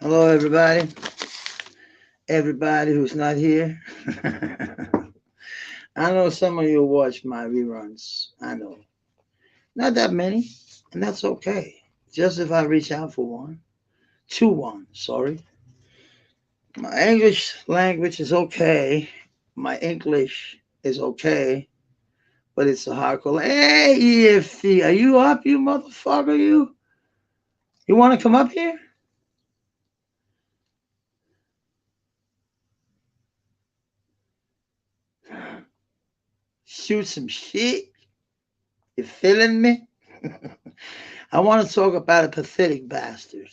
Hello, everybody. Everybody who's not here. I know some of you watch my reruns. I know. Not that many, and that's okay. Just if I reach out for one, two one, sorry. My English language is okay. My English is okay, but it's a hardcore. Hey, EFC, are you up, you motherfucker? You want to come up here? Shoot some shit? You feeling me? I want to talk about a pathetic bastard,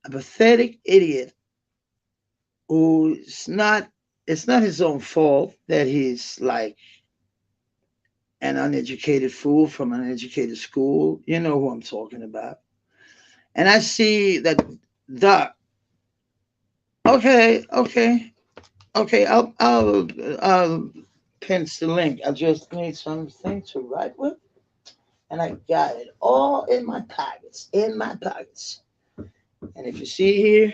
a pathetic idiot who's not. It's not his own fault that he's like an uneducated fool from an educated school. You know who I'm talking about. And I see that Doc. Okay, okay, okay. I'll pinch the link. I just need something to write with, and I got it all in my pockets. In my pockets. And if you see here,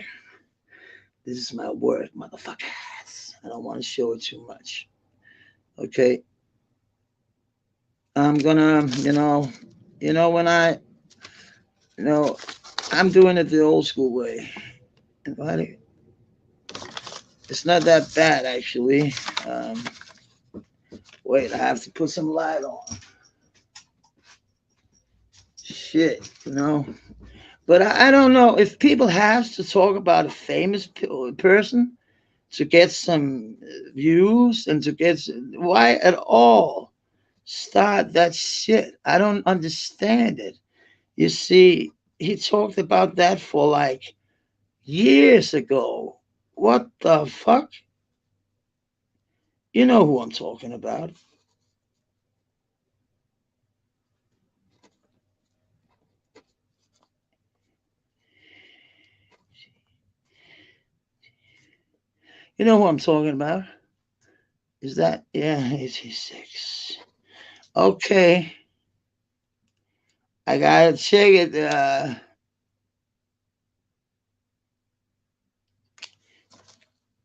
this is my work, motherfuckers. I don't want to show it too much. Okay. I'm gonna, when you know, I'm doing it the old school way. Inviting. It's not that bad actually. Um, Wait, I have to put some light on. Shit, But I don't know if people have to talk about a famous person to get some views and to get why at all start that shit. I don't understand it. You see, he talked about that for like years ago. What the fuck? You know who I'm talking about. You know who I'm talking about. Is that, yeah, 86. Okay, I gotta check it.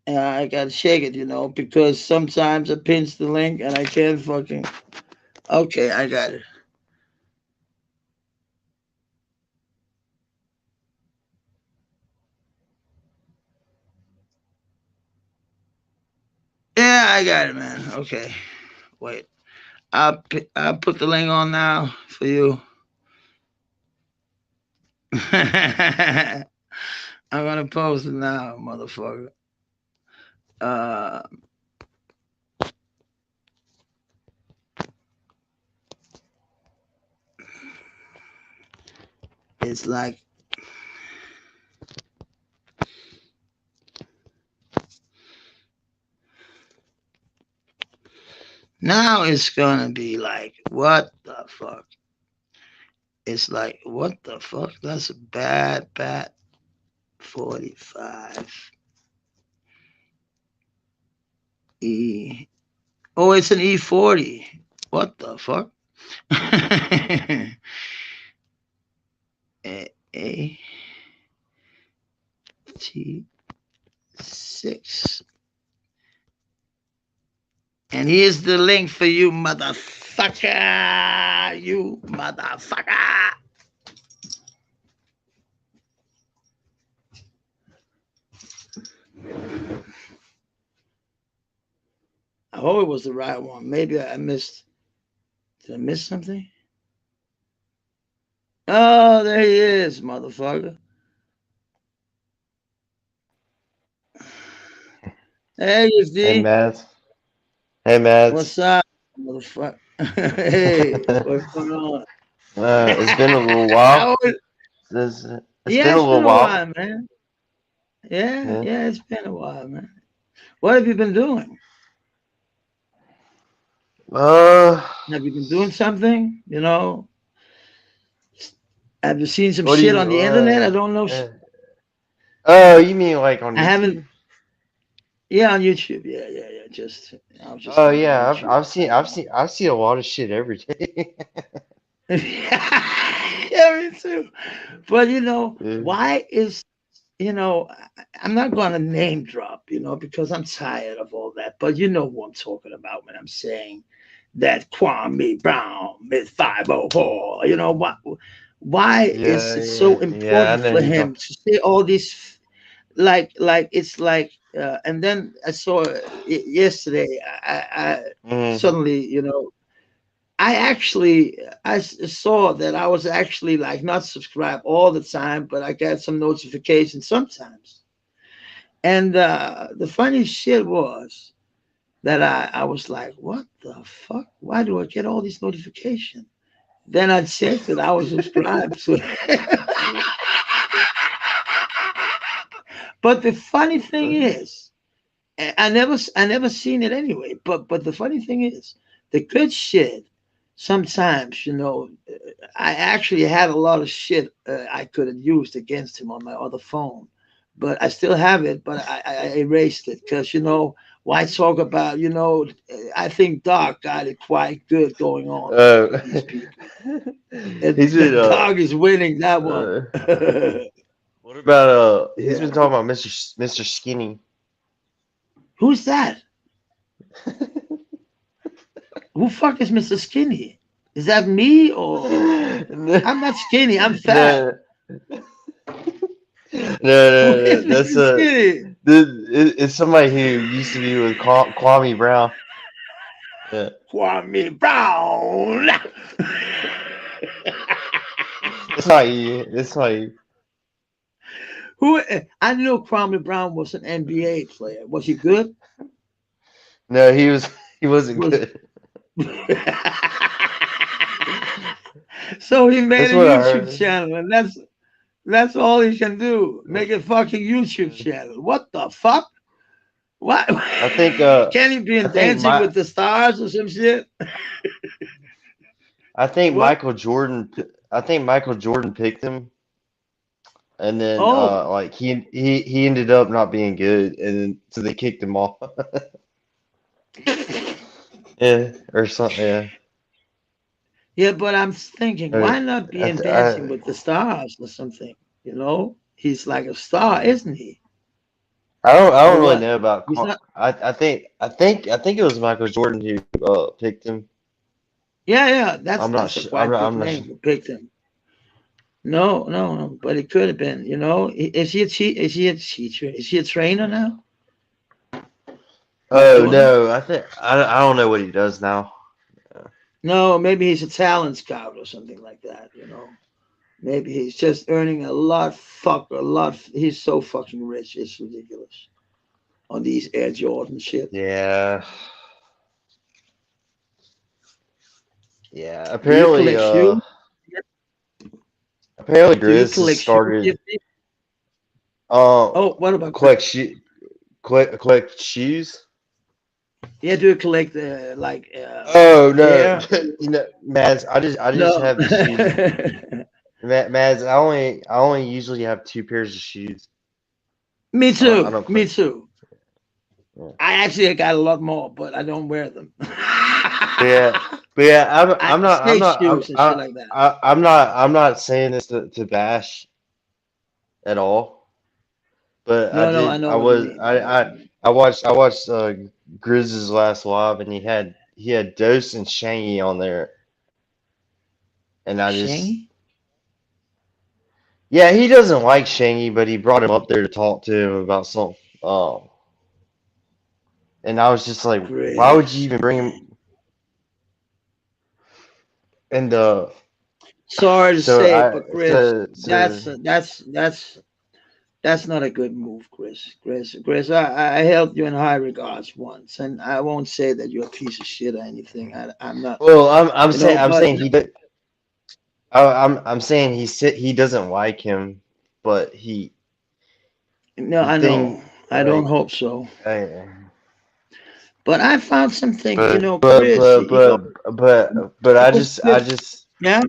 I gotta check it, because sometimes I pinch the link and I can't fucking. Okay, I got it. Yeah, I got it, man. Okay, wait. I'll put the link on now for you. I'm gonna post it now, motherfucker. Uh, it's like now it's gonna be like what the fuck? It's like what the fuck? That's a bad 45 E. Oh, it's an E40. What the fuck? A T 6. And here's the link for you, motherfucker. You motherfucker. I hope it was the right one. Maybe I missed. Did I miss something? Oh, there he is, motherfucker. Hey, Hey D. Matt. Hey Matt. What's up, motherfucker? Hey, what's going on? It's been a little while. How is- It's yeah, been a it's little been a while. while, man. Yeah, Yeah. yeah, it's been a while, man. What have you been doing? Uh, Have you been doing something? Have you seen some what do shit you? on the internet? I don't know. Oh, you mean like on I haven't. YouTube? Yeah, on YouTube. Yeah, yeah, yeah. I was just Oh thinking yeah, YouTube. I've seen a lot of shit every day. Yeah, me too. But Yeah. why is I'm not going to name drop, because I'm tired of all that. But you know who I'm talking about when I'm saying that Kwame Brown is 504. What? Why is Yeah, it so yeah, yeah. I important know for you him talk. to say all these, like it's like, and then I saw it yesterday. I Mm, suddenly, I actually saw that I was actually like not subscribed all the time, but I got some notifications sometimes. And the funny shit was that I was like, what the fuck? Why do I get all these notifications? Then I checked that I was subscribed to But the funny thing is, I never seen it anyway. But the funny thing is, the good shit. Sometimes, I actually had a lot of shit I could have used against him on my other phone, but I still have it. But I erased it because why talk about I think Doc got it quite good going on uh, with these people. And he's been Doc is winning that one. uh, what about he's Yeah. been talking about Mr. Skinny. Who's that? Who fuck is Mr. Skinny? Is that me or No, I'm not skinny? I'm fat. no, no, Who no. is That's Mr. Skinny? it's somebody who used to be with Kwame Brown. Yeah, Kwame Brown. it's not you. It's not you. Who? I knew Kwame Brown was an NBA player. Was he good? No, he wasn't Was good. so he made That's a what I YouTube heard. channel, and that's all he can do. Make a fucking YouTube channel. What the fuck? What? I think Can he be I in think Dancing my with the Stars or some shit? I think What? Michael Jordan I think Michael Jordan picked him, and then Oh, like he ended up not being good, and then so they kicked him off. Yeah, or something. Yeah. yeah, but I'm thinking, Uh, why not be I, in th- Dancing I with the Stars or something? He's like a star, isn't he? I don't Or really what? know about. He's not. I think it was Michael Jordan who picked him. Yeah, yeah, that's I'm not that's a sure. I'm quite not. big I'm not sure. name who picked him. No, no, no, but it could have been. Is he a Is he a teacher? Is he a trainer now, Oh Jordan? no, I don't know what he does now. No, maybe he's a talent scout or something like that. Maybe he's just earning a lot. Fuck a lot. He's so fucking rich. It's ridiculous on these Air Jordan shit. Yeah, yeah. Do you collect shoes? Apparently Do you Grizz has collect shoes, started Gifty? uh Oh, what about collect shoe collect shoes. yeah? Do you collect like Oh no, pair? Mads, I just No. have the shoes. Mads, I only usually have two pairs of shoes. Me I too. don't Me collect. too. Yeah. I actually got a lot more, but I don't wear them. But yeah, but yeah, I'm not I'm Skate not shoes and shit like that. I'm not saying this to bash at all. But No, no, I know I what you was mean. I know what you mean. I watched Grizz's last live, and he had Dose and Shangy on there, and I just Shangy? yeah, he doesn't like Shangy, but he brought him up there to talk to him about something. And I was just like, why would you Chris. even bring him? And Sorry to so say, I but Chris, so so that's not a good move, Chris. Chris, I held you in high regards once, and I won't say that you're a piece of shit or anything. I'm not, well, I'm but saying I'm saying he doesn't like him, but no, the I know. thing I don't like. hope so. I, But I found something, but Chris. I With just yeah.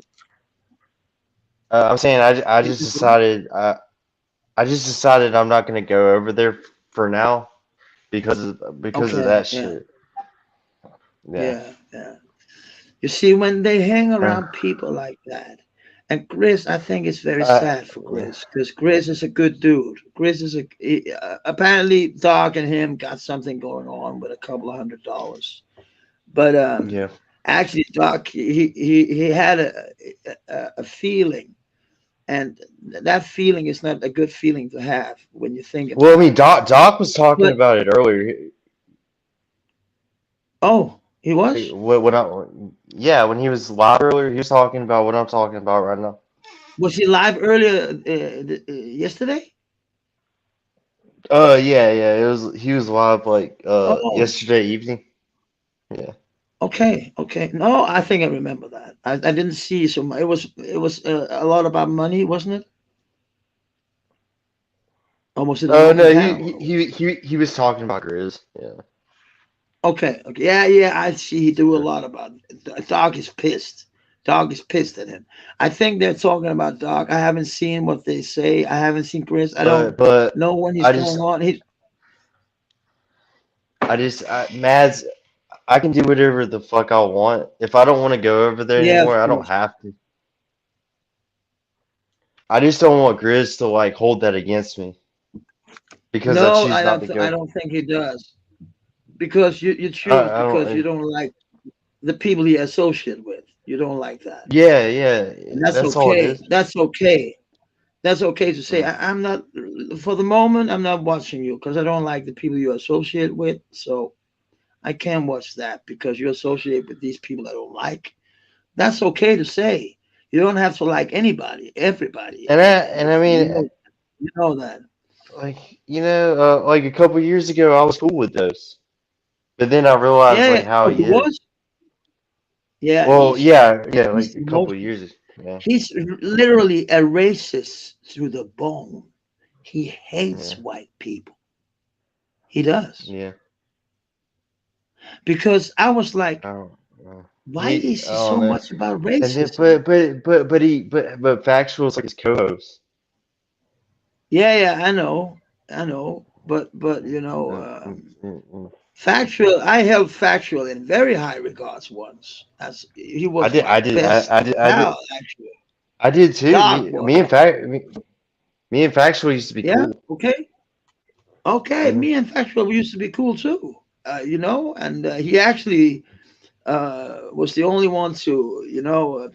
I'm saying I just decided I'm not gonna go over there for now because of Okay. that Yeah. shit. Yeah. Yeah. Yeah. You see, when they hang Uh, around people like that, And Chris, I think it's very Uh, sad for Chris because Chris is a good dude. Chris is apparently Doc and him got something going on with a couple of $100. But yeah. actually, Doc he had a feeling, and that feeling is not a good feeling to have when you think Well, I about mean, it. Doc was talking But about it earlier. oh, he Like, was yeah, when he was live earlier, he was talking about what I'm talking about right now. was he live earlier yesterday? Yeah, yeah. He was live like Oh, yesterday evening. Yeah. okay, okay. No, I think I remember that. I didn't see so much. It was a lot about money, wasn't it? Or was it Oh about the no, panel? he was talking about Grizz. Yeah. Okay, okay. Yeah, yeah. I see. He do a lot about. Dog is pissed. Dog is pissed at him. I think they're talking about Dog. I haven't seen what they say. I haven't seen Chris. I don't But know when he's I just going on. He Mads, I can do whatever the fuck I want. If I don't want to go over there Yeah, of anymore, I don't course. have to. I just don't want Grizz to like hold that against me because I No, choose not to I go. don't think he does because you choose I because you don't. don't like the people he associate with. You don't like that, Yeah, yeah. and that's That's all it okay. is. That's okay. That's okay to say. Mm. I'm not for the moment. I'm not watching you because I don't like the people you associate with. So I can't watch that because you associate with these people I don't like. That's okay to say. You don't have to like anybody, everybody, And I mean, you know that. like like a couple years ago, I was cool with those, but then I realized Yeah, like yeah. how Oh, he he is. was. Yeah, Well, yeah, yeah, he's like the a most. couple of years. Yeah, He's literally a racist to the bone. He yeah, hates white people. He does yeah. because I was like, I don't know. why is I he don't so know. much about And then, racism? but Factual is like his co-host. Yeah, yeah, I know, but Mm, mm, mm, mm. factual. I held factual in very high regards once, as he was my best pal. Actually, I did too. Doc was. Me and Factual used to be Yeah, cool. okay, okay. Hmm. Me and factual we used to be cool too. And he actually was the only one to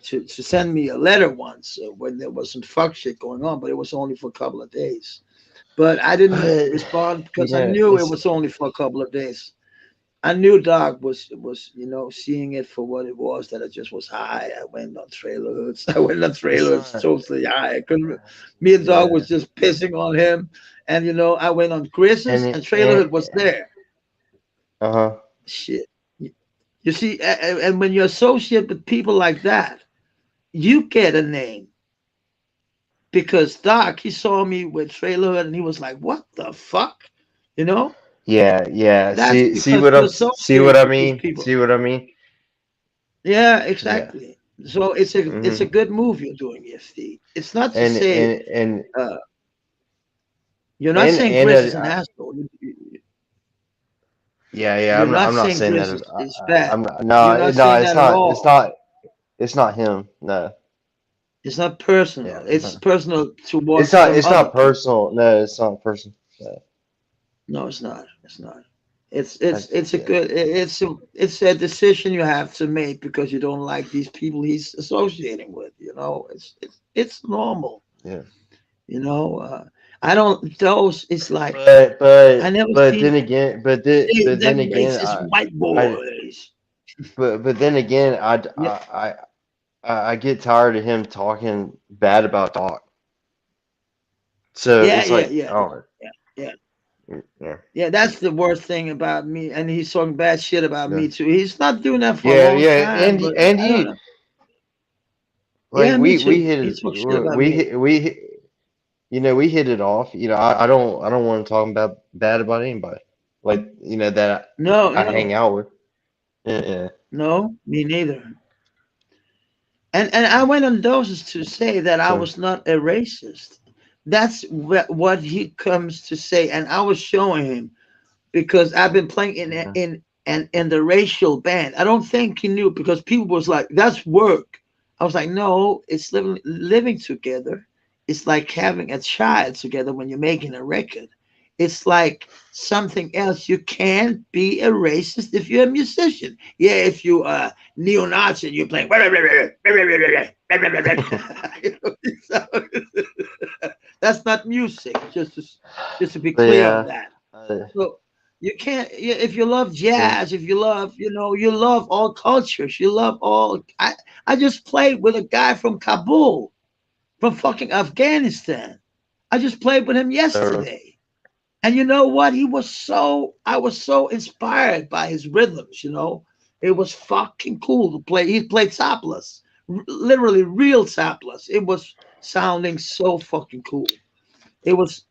to send me a letter once when there was some fuck shit going on, but it was only for a couple of days. But I didn't But respond you because I know, knew it it's was only for a couple of days. I knew Doc was seeing it for what it was, that I just was high. I went on trailer hoods. I went on it's trailer hoods not. totally high. I couldn't. Me and Doc Yeah, was just pissing on him, and I went on Chris's, and trailer and hood was there. uh-huh. Shit. You see, and when you associate with people like that, you get a name because Doc he saw me with trailer hood, and he was like, "What the fuck?" You know. Yeah, yeah. That's because you See what associate I with these mean? people. See what I mean? Yeah, Yeah. exactly. So it's a Hmm. good move you're doing, EFT. It's not to say And uh, you're not saying and Chris is an asshole. yeah, yeah. You're not I'm not saying saying that. Chris is bad. I'm not. You're No, not no. saying that at all. It's not him. No. It's not personal. Yeah. It's personal towards some It's other not people. personal. No, it's not personal. No. No, it's not. It's not. It's a Yeah. good it's a decision you have to make because you don't like these people he's associating with. It's normal. Yeah. You know, I don't. Those it's like I never But seen then them again, racist white I boys. but then again, Yeah, I get tired of him talking bad about Doc. So yeah, it's yeah, like, yeah, oh, yeah, yeah. yeah, Yeah, that's the worst thing about me. And he's talking bad shit about yeah, me too. He's not doing that for a yeah, long yeah, time, but and I don't you know. like Yeah, me we too. hit He it, talks shit about me. we hit it off. I don't want to talk about bad about anybody. Like that No, I hang no, out with. Yeah, yeah, no, me neither. And I went on doses to say that I so was not a racist. That's what he comes to say, and I was showing him because I've been playing in mhm. in in the racial band. I don't think he knew because people was like, "That's work." I was like, no, it's living together. It's like having a child together when you're making a record. It's like something else. You can't be a racist if you're a musician. Yeah, if you are neo-Nazi and you're playing, so, that's not music. Just to be But clear on yeah, that. uh, So you can't. If you love yeah, jazz, if you love, you love all cultures. You love all. I just played with a guy from Kabul, from fucking Afghanistan. I just played with him uh, yesterday. And you know what? I was so inspired by his rhythms. It was fucking cool to play. He played topless, literally real topless. It was sounding so fucking cool.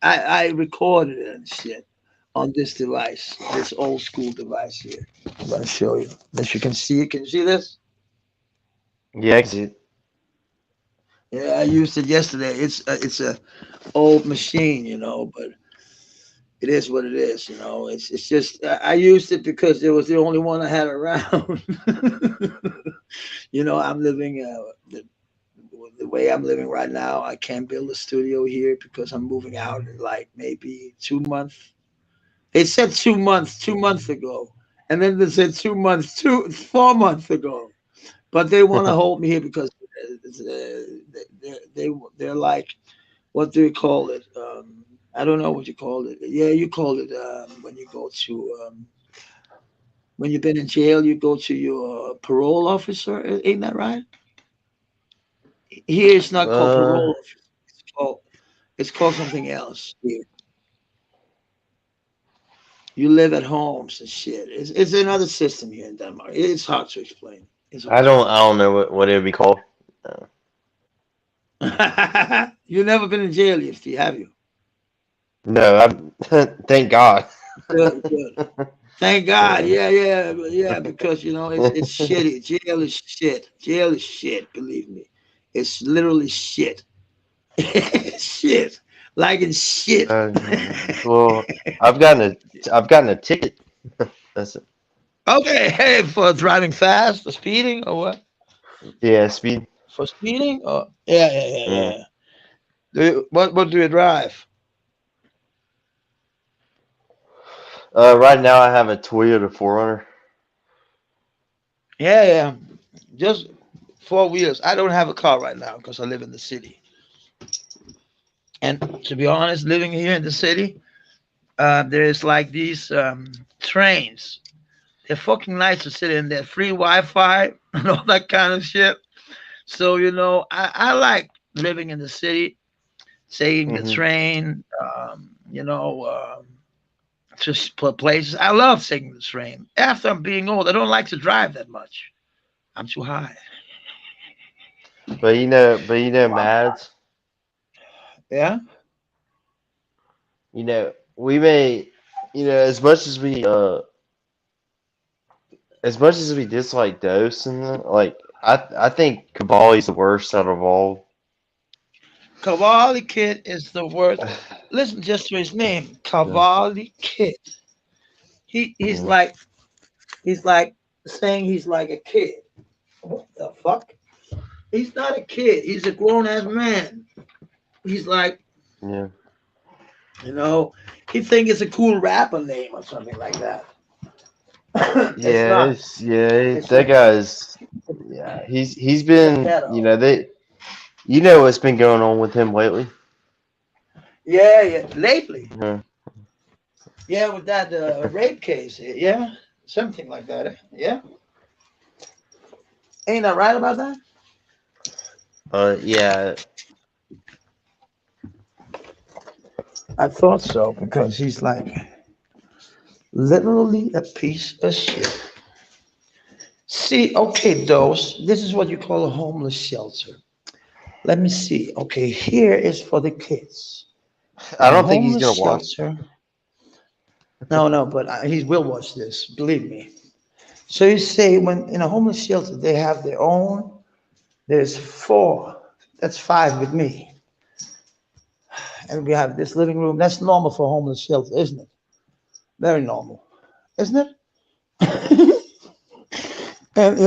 I recorded it and shit on this device, this old school device here. I'm gonna show you. That you can see it. Can you see this? yeah, 'cause Yeah, I used it yesterday. It's a old machine, but it is what it is. It's just I used it because it was the only one I had around. I'm living the way I'm living right now. I can't build a studio here because I'm moving out in like maybe 2 months. It said 2 months 2 months ago, and then they said 2 months 4 months ago. But they want to hold me here because they're like, what do you call it? I don't know what you call it. Yeah, you call it when you go to when you've been in jail, you go to your parole officer. Ain't that right? Here it's not called uh, parole officer. It's called something else. Here you live at homes and shit. It's another system here in Denmark. It's hard to explain. It's hard to I don't know what it would be called. Uh, explain. You've never been in jail, Yifty, have you? no, I'm thank God. Good, good. Thank God. Yeah. Yeah, yeah, yeah. Because it's shitty. Jail is shit. Jail is shit. Believe me, it's literally shit. Shit, like in shit. Well, I've gotten a ticket. That's it. Okay, hey, for driving fast, or speeding, or what? Yeah, speed. For speeding? Oh, yeah, yeah, yeah, Yeah. yeah. What do you drive? Right now I have a Toyota 4Runner. Yeah, yeah. Just 4 wheels. I don't have a car right now because I live in the city. And to be honest, living here in the city, there's like these trains. They're fucking nice to sit in there, free Wi-Fi and all that kind of shit. So I like living in the city, taking the Hmm. train, just places. I love taking the train. After I'm being old, I don't like to drive that much. I'm too high. But Mads, Yeah. we may, as much as much as we dislike Dose like I think Kabali's the worst out of all. Cavalli Kid is the worst. Listen just to his name, Yeah. Cavalli Kid. He's Yeah. like saying he's like a kid. What the fuck? He's not a kid. He's a grown ass man. He's like, Yeah. you know, he think it's a cool rapper name or something like that. It's Yeah, not. yeah, It's that a guy's yeah, he's it's a been, pedo. what's been going on with him lately. Yeah, yeah. Lately, Yeah. yeah, with that rape case, yeah, something like that. Yeah, ain't I right about that? Yeah. I thought so because he's like literally a piece of shit. See, okay, those. This is what you call a homeless shelter. Let me see. Okay, here is for the kids. I In a don't think he's homeless gonna watch. shelter. No, no, but he will watch this. Believe me. So you say when in a homeless shelter they have their own. There's four. That's five with me, and we have this living room. That's normal for a homeless shelter, isn't it? Very normal, isn't it? And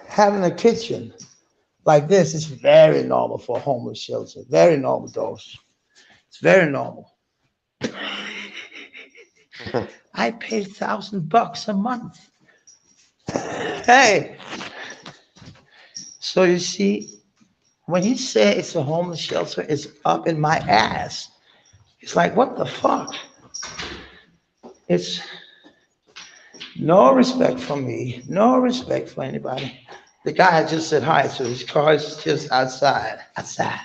having a kitchen like this is very normal for a homeless shelter. Very normal, those. It's very normal. I pay $1,000 a month. Hey, so you see, when he said it's a homeless shelter, it's up in my ass. It's like, what the fuck? It's no respect for me, no respect for anybody. The guy I just said hi to, his car is just outside. Outside.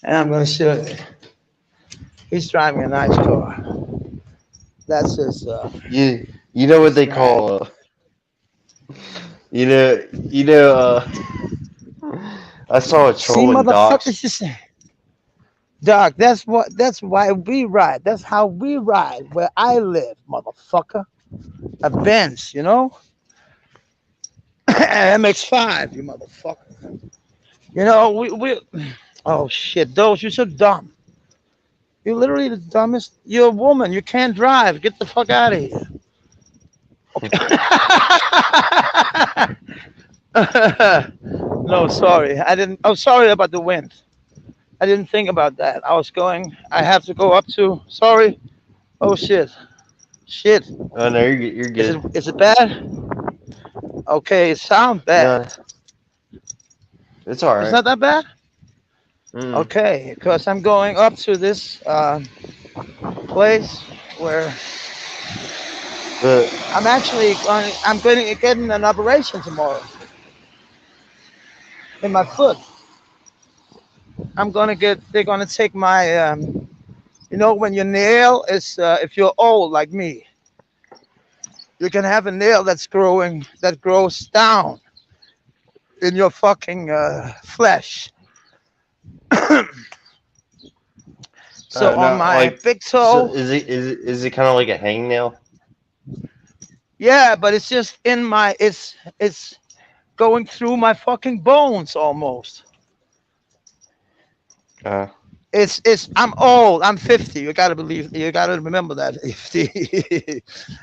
And I'm gonna show you. He's driving a nice car. That's his You know what they swag. call I saw a See, troll in motherfuckers, docks. you say, Doc, that's why we ride. That's how we ride where I live, motherfucker. A Benz, you know? MX5, you motherfucker. You know, we oh shit, those you're so dumb. You're literally the dumbest. You're a woman. You can't drive. Get the fuck out of here. No, sorry. I didn't. I'm sorry about the wind. I didn't think about that. I was going. I have to go up to. Sorry. Oh shit. Shit. Oh no, you're good. Is it bad? Okay. It sounds bad. No, it's all It's right. not that bad. Mm. Okay. Because I'm going up to this place where But I'm actually going. I'm going to get an operation tomorrow in my foot. I'm gonna get. They're gonna take my. You know, when your nail is, if you're old like me, you can have a nail that's growing that grows down in your fucking flesh. So on no, my like, big so toe, is it kind of like a hangnail? yeah, but it's just in my. It's going through my fucking bones almost. Uh, I'm old. I'm 50. You gotta believe. You gotta remember that. 50.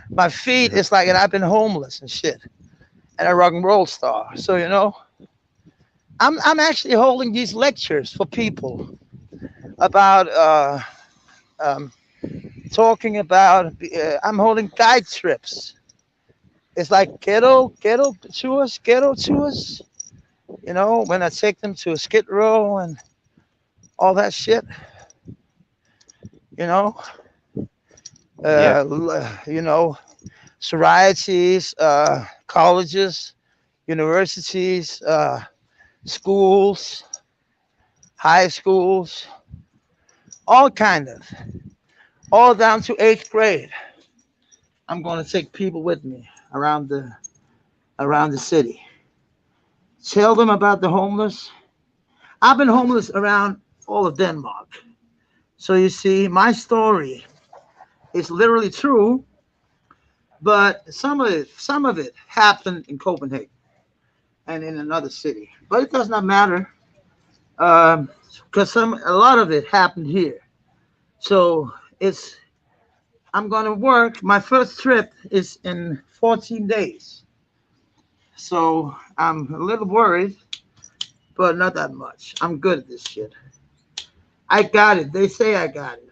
My feet is like, and I've been homeless and shit, and a rock and roll star. So you know, I'm actually holding these lectures for people about um, talking about. I'm holding guide trips. It's like ghetto tours. You know, when I take them to a Skid Row and all that shit. You know, yeah, you know, societies, colleges, universities, schools, high schools, all kind of, all down to eighth grade. I'm going to take people with me around the city. Tell them about the homeless. I've been homeless around all of Denmark. So you see, my story is literally true, but some of it happened in Copenhagen and in another city. But it does not matter because a lot of it happened here. So it's I'm gonna work. My first trip is in 14 days. So I'm a little worried, but not that much. I'm good at this shit. I got it. They say I got it.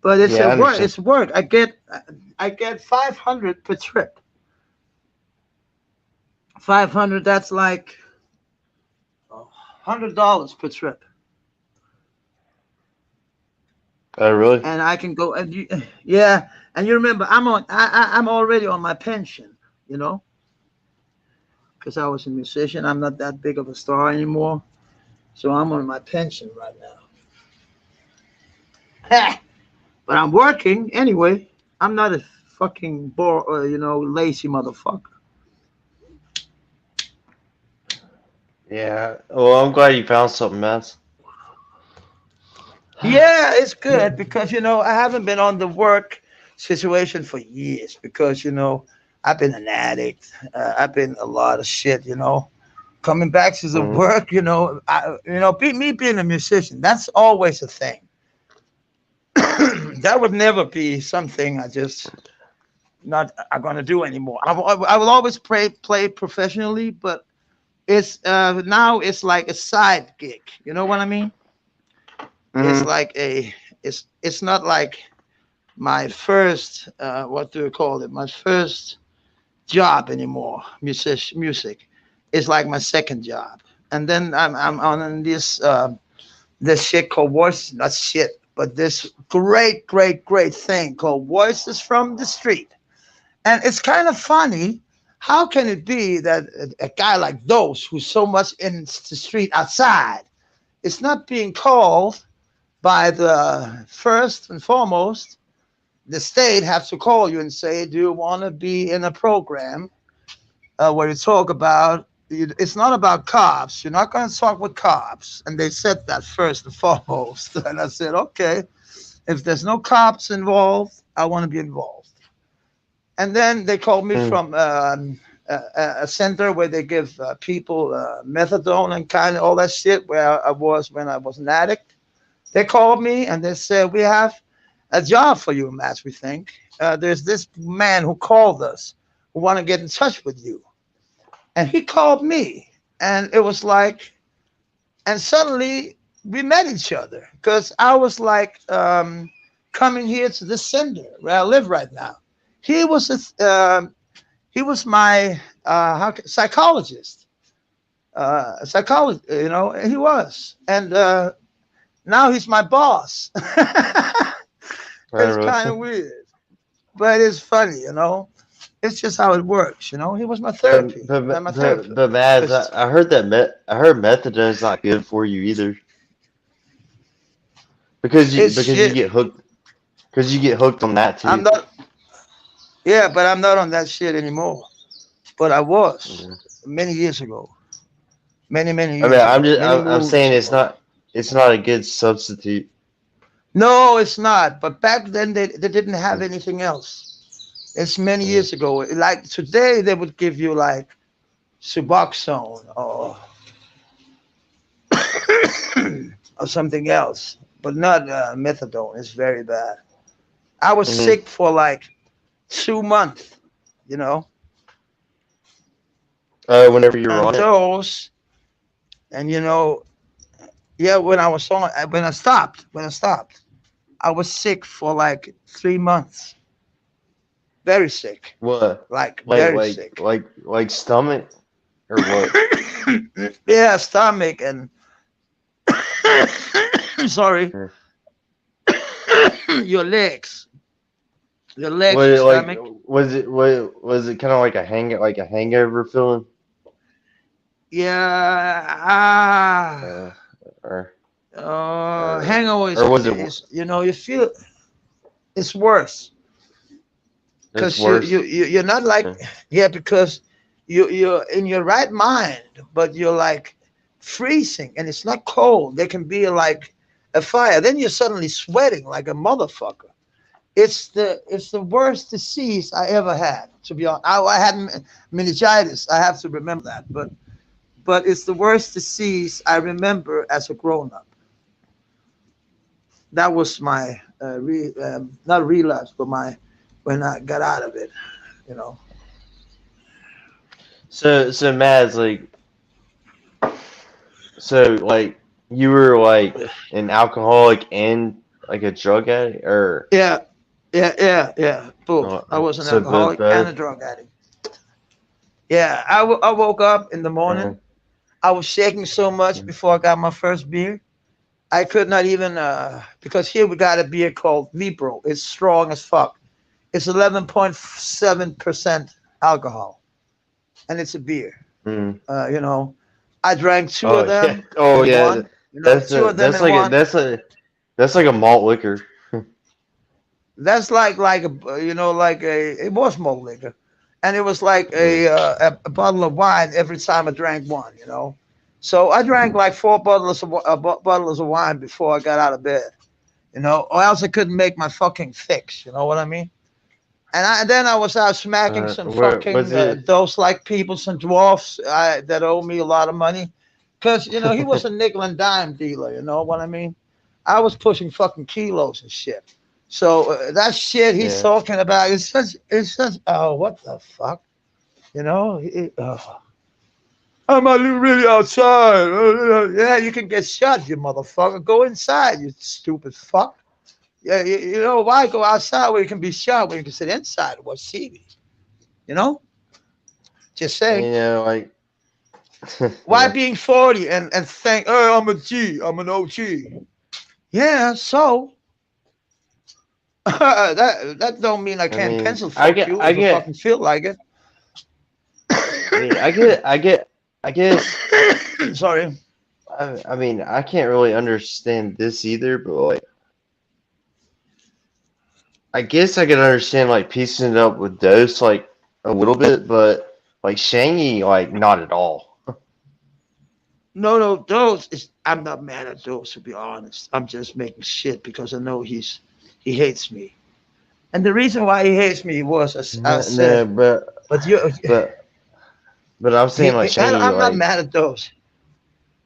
But it's yeah, a I work. understand. It's work. I get 500 per trip. 500. That's like $100 per trip, Oh really? and I can go and yeah. And you remember, I'm already on my pension. You know, because I was a musician. I'm not that big of a star anymore, so I'm on my pension right now. But I'm working anyway. I'm not a fucking lazy motherfucker. Yeah. Well, I'm glad you found something, man. Yeah, it's good because I haven't been on the work situation for years because I've been an addict. I've been a lot of shit. Coming back to the Mm. work. Me being a musician, that's always a thing. That would never be something I just not going to do anymore. I will always play professionally, but it's now it's like a side gig. You know what I mean? It's Mm-hmm. like it's not like my first what do you call it? My first job anymore. Music. It's like my second job. And then I'm on this shit called Voice, not shit, but this great thing called Voices from the Street. And it's kind of funny. How can it be that a guy like those who's so much in the street outside is not being called by the first and foremost, the state has to call you and say, do you want to be in a program where you talk about, it's not about cops. You're not going to talk with cops. And they said that first and foremost. And I said, okay, if there's no cops involved, I want to be involved. And then they called me from a center where they give people methadone and kind of all that shit where I was when I was an addict. They called me and they said, we have a job for you, Matt, we think. There's this man who called us who want to get in touch with you. And he called me. And it was like, and suddenly we met each other because I was like coming here to this center where I live right now. He was he was my psychologist, psychologist. You know, he was, and now he's my boss. It's kind of weird, but it's funny. You know, it's just how it works. You know, he was my therapy, my therapist. But Maz, I heard that I heard methadone's not good for you either It's because you shit. get hooked on that I'm too. not. Yeah, but I'm not on that shit anymore. But I was Yeah. many years ago, many I mean, years ago, many I'm moons saying ago. it's not a good substitute. No, it's not. But back then they didn't have anything else. It's many Mm-hmm. years ago. Like today, they would give you like Suboxone or something else, but not methadone. It's very bad. I was Mm-hmm. sick for like 2 months, you know, Whenever you're and on it. those, and yeah, when I stopped, I was sick for like 3 months, very sick, What? like very sick. Like stomach or what? Yeah, stomach and sorry, Or your legs, what? your Like stomach. was it kind of like a hangover feeling? Yeah, Uh, or hangover or was it is you feel it's worse it's because worse? you're not like, Uh, yeah, because you're in your right mind, but you're like freezing and it's not cold. There can be like a fire. Then you're suddenly sweating like a motherfucker. It's the worst disease I ever had. To be honest, I had meningitis. I have to remember that, but it's the worst disease I remember as a grown up. That was my not relapse, but my when I got out of it. You know. so Mads, like you were like an alcoholic and like a drug addict, or Yeah, yeah. Both. I was an so alcoholic and a both. drug addict. Yeah, I woke up in the Uh, morning. I was shaking so much before I got my first beer. I could not even because here we got a beer called Vibro. It's strong as fuck. It's 11.7% alcohol, and it's a beer. mm. You know, I drank two of Oh yeah, them oh in yeah. one. Two of them That's in like one. that's like a malt liquor. That's like a like a it was malt liquor, and it was like Mm. a bottle of wine every time I drank one. So I drank like four bottles of wine before I got out of bed. Or else I couldn't make my fucking fix. You know what I mean? And then I was out smacking some Where fucking was it? those like people, some dwarfs that owe me a lot of money, because he was a nickel and dime dealer. You know what I mean? I was pushing fucking kilos and shit. So that shit he's Yeah. talking about is such. Oh, what the fuck? You know? I'm not really outside. Yeah, you can get shot, you motherfucker. Go inside, you stupid fuck. Yeah, you know why go outside where you can be shot when you can sit inside and watch TV? You know? Just And, saying. you know, like, Why yeah. being 40 and think, oh, I'm a G, I'm an OG. Yeah, so that don't mean I I can't mean, pencil fuck you I if I get, fucking feel like it. I mean, I guess, Sorry. I mean, I can't really understand this either, but like, I guess I could understand like piecing it up with Dose like a little bit, but like Shangy, like not at all. No, no, those is I'm not mad at those to be honest. I'm just making shit because I know he hates me. And the reason why he hates me was as I No, no, said, but you but, but I'm saying like Shangy, I'm not like, mad at those.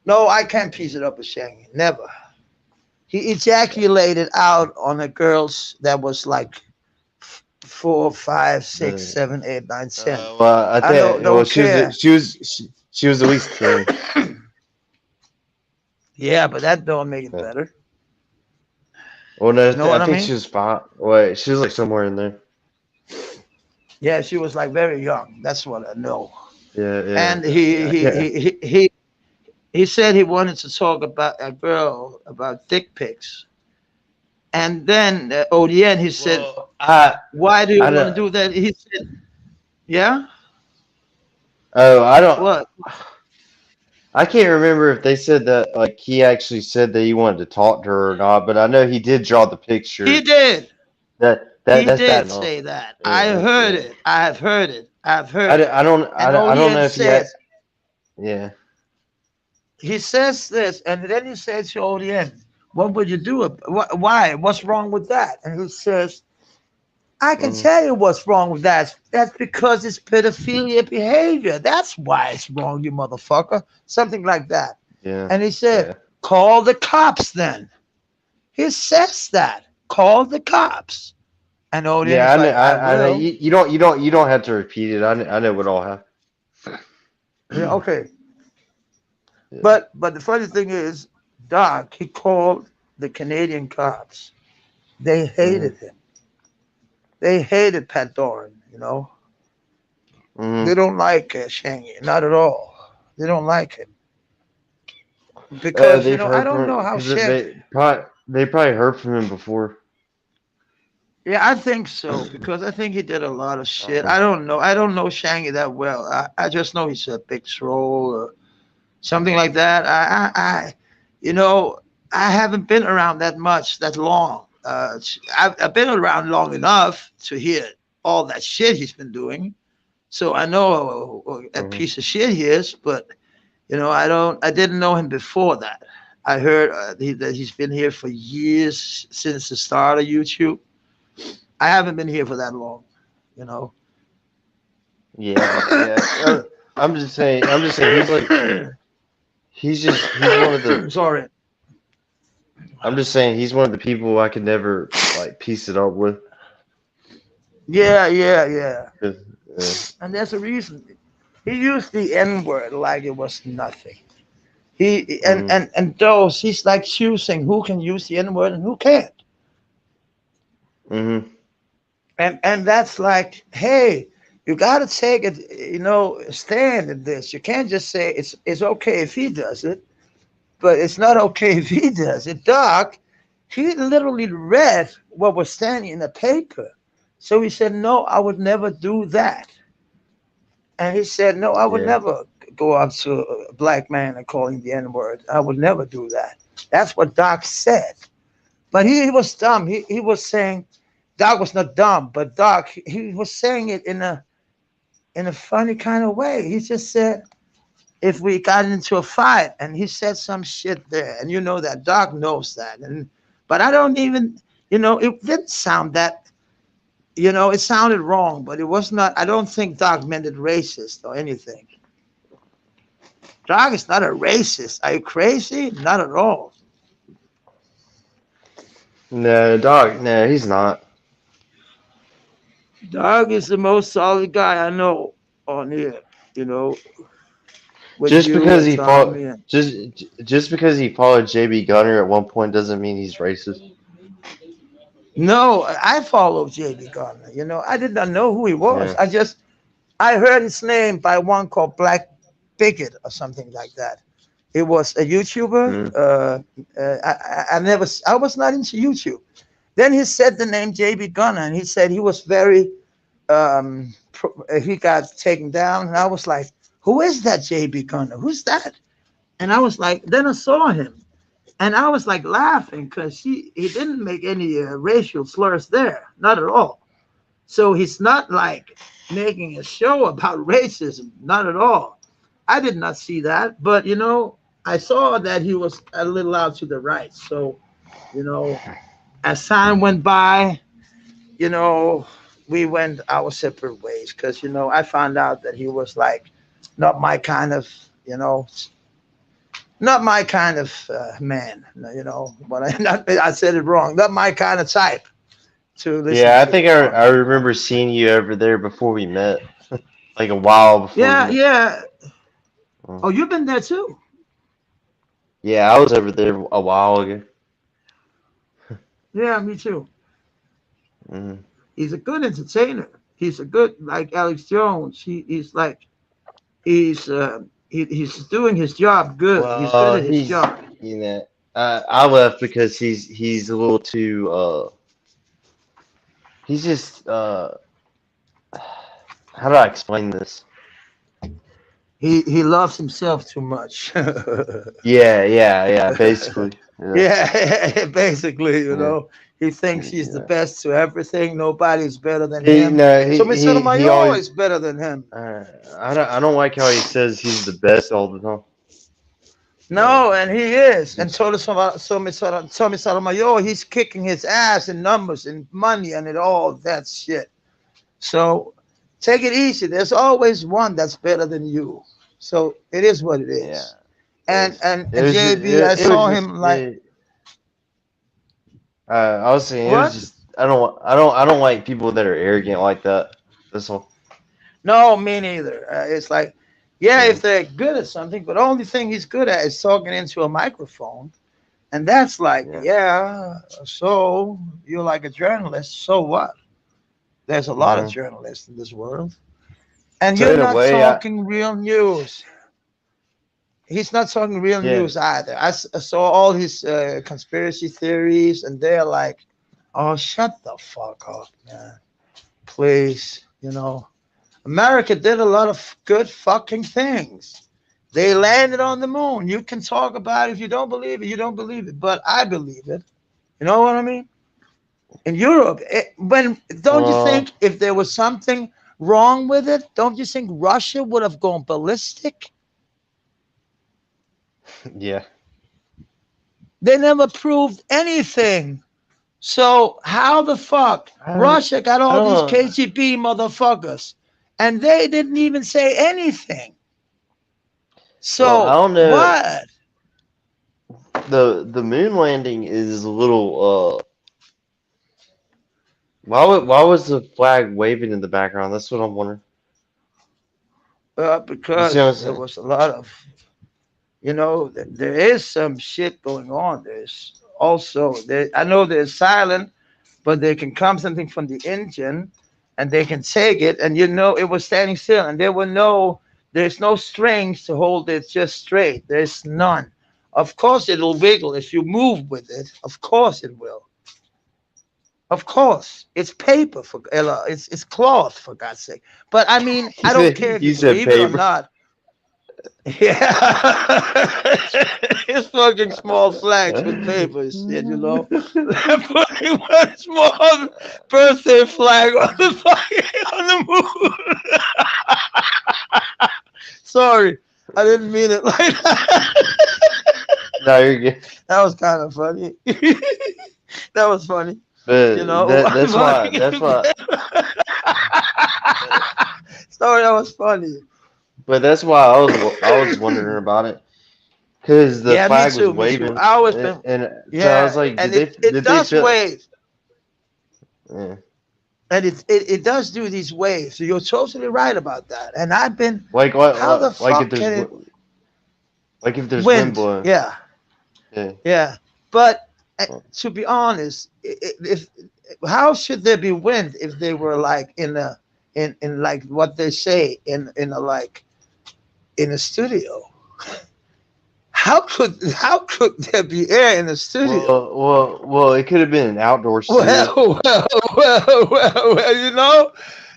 No, I can't piece it up with Shangy. Never. He ejaculated out on a girl's that was like 4, 5, 6, the, 7, 8, 9, 10. well, I I know, think, well, don't care. she was at least 10. Yeah, but that don't make it Yeah. better. Well, no, You know I what I think she mean? was 5. Wait, she was like somewhere in there. Yeah, she was like very young. That's what I know. Yeah, yeah. And he I he can't. he he he, he said he wanted to talk about a girl about dick pics. And then ODN, he said, Well, "Why do you I want to don't. do that?" He said, "Yeah, Oh, I don't. what?" I can't remember if they said that like he actually said that he wanted to talk to her or not, but I know he did draw the He picture. did. He That's bad did enough. say that. I Yeah, heard yeah. it. I have heard it. I've heard it. And I don't ODN know if he had. says Yeah. he says this, and then he says to ODN, "What would you do? Why? What's wrong with that?" And he says, I can Hmm. tell you what's wrong with that. That's because it's pedophilia behavior. That's why it's wrong, you motherfucker. Something like that. Yeah. And he said, Yeah. call the cops then. He says that. Call the cops. And Odin Yeah. is I know. like, I I know. will. You don't have to repeat it. I know what all happened. Yeah, okay. Yeah. But the funny thing is, Doc, he called the Canadian cops. They Hmm. hated him. They hated Pat Doran, you know. They Hmm. don't like Shangy, not at all. They don't like him. Because, They've I heard don't from him know how because Shangy. they probably heard from him before. Yeah, I think so because I think he did a lot of shit. Uh, I don't know. I don't know Shangy that well. I just know he's a big troll or something like that. You know, I haven't been around that much, that long. I've been around long enough to hear all that shit he's been doing. So I know a mhm. piece of shit he is, but I didn't know him before that. I heard that he's been here for years since the start of YouTube. I haven't been here for that long, you know. Yeah, yeah. I'm just saying. He's like, he's one of the. Sorry. I'm just saying he's one of the people I could never like piece it up with. Yeah, yeah, yeah. 'Cause, uh, And there's a reason. He used the N word like it was nothing. He mm, and those he's like choosing who can use the N word and who can't. mm-hmm, And that's like, hey, you got to take it, stand in this. You can't just say it's okay if he does it, but it's not okay if he does it. Doc, he literally read what was standing in the paper. So he said, no, I would never do that. And he said, no, I would yeah, never go up to a black man and call him the N word. I would never do that. That's what Doc said. But he was dumb. He was saying, Doc was not dumb, but Doc, he was saying it in a funny kind of way. He just said, if we got into a fight, and he said some shit there, and that Doc knows that, but I don't even, it didn't sound that, it sounded wrong, but it was not. I don't think Doc meant it racist or anything. Doc is not a racist. Are you crazy? Not at all. No, dog. No, he's not. Dog is the most solid guy I know on here. You know, with Just you because and he fought, Tommy and just because he followed JB Gunner at one point doesn't mean he's racist. no, I followed JB Gardner. You know, I did not know who he was. Yeah. I heard his name by one called Black Bigot or something like that. It was a YouTuber. Mm. I was not into YouTube. Then he said the name JB Gunner, and he said he was very he got taken down, and I was like, who is that JB Gunner? Who's that? And I was like, then I saw him, and I was like laughing because he didn't make any racial slurs there, not at all. So he's not like making a show about racism, not at all. I did not see that, but you know, I saw that he was a little out to the right. So, you know, as time went by, you know, we went our separate ways because, you know, I found out that he was like not my kind of, you know, not my kind of man, you know, but I said it wrong, not my kind of type to listen Yeah, I to. think I remember seeing you over there before we met, like a while before we Yeah, met. yeah. Mm. Oh, you've been there too. Yeah, I was over there a while ago. Yeah, me too. Mm. He's a good entertainer. He's a good like Alex Jones. He's like he's he's doing his job good. He's good Well, at his he's job. you know, I left because he's a little too he's just how do I explain this? He loves himself too much. Yeah, basically. Yeah, Yeah, basically, you yeah, know, he thinks he's the yeah. best to everything. Nobody's better than He him. no, So Miss he Sotomayor always. is better than him. I don't like how he says he's the best all the time. No, No, and he is. And just Tommy Sotomayor, he's kicking his ass in numbers and money and it all that shit. So take it easy. There's always one that's better than you. So it is what it yeah. is. It And was just JB, I it was saw just him like I was saying it was what? just I don't like people that are arrogant like that. That's all. No, me neither. It's like, yeah, Yeah. if they're good at something, but the only thing he's good at is talking into a microphone. And that's like, Yeah. yeah, so you're like a journalist. So what? There's a lot of Uh-huh. journalists in this world. And So you're in a not way, talking real news. He's not talking real yeah, news either. I saw all his conspiracy theories, and they're like, oh, shut the fuck up, man. Please, you know. America did a lot of good fucking things. They landed on the moon. You can talk about it. If you don't believe it, you don't believe it. But I believe it. You know what I mean? In Europe, when don't you uh, think if there was something wrong with it, don't you think Russia would have gone ballistic? yeah. They never proved anything. So how the fuck I Russia got I all these don't KGB motherfuckers and they didn't even say anything. well I So don't know. what? The moon landing is a little why was the flag waving in the background? That's what I'm wondering. You see what I'm Because there saying? was a lot of, you know, there is some shit going on. There's also there. I know they're silent, but they can come something from the engine, and they can take it, and you know it was standing still, and there's no strings to hold it just straight. There's none. Of course, it'll wiggle if you move with it. Of course, it will. Of course, it's paper for it's cloth for God's sake. But I mean, I don't care if you You said believe it or paper. not. Yeah, it's fucking small flags with paper and shit, you know. They're putting one small birthday flag on the fucking on the moon. Sorry, I didn't mean it like that. No, you're good. That was kind of funny. That was funny, you But know. that's why Sorry, that was funny. but that's why I was wondering about it. because the Yeah, me flag was too, me too. waving, I always been, and so I was yeah, like, and it did they does feel? wave, Yeah. and it does do these waves. So you're totally right about that. And I've been, Like how the like if fuck there's can it like if there's wind wind? blowing. Yeah, Yeah. yeah. But to be honest, if how should there be wind if they were like in like what they say in a like in a studio? How could there be air in a studio? Well. It could have been an outdoor studio. Well,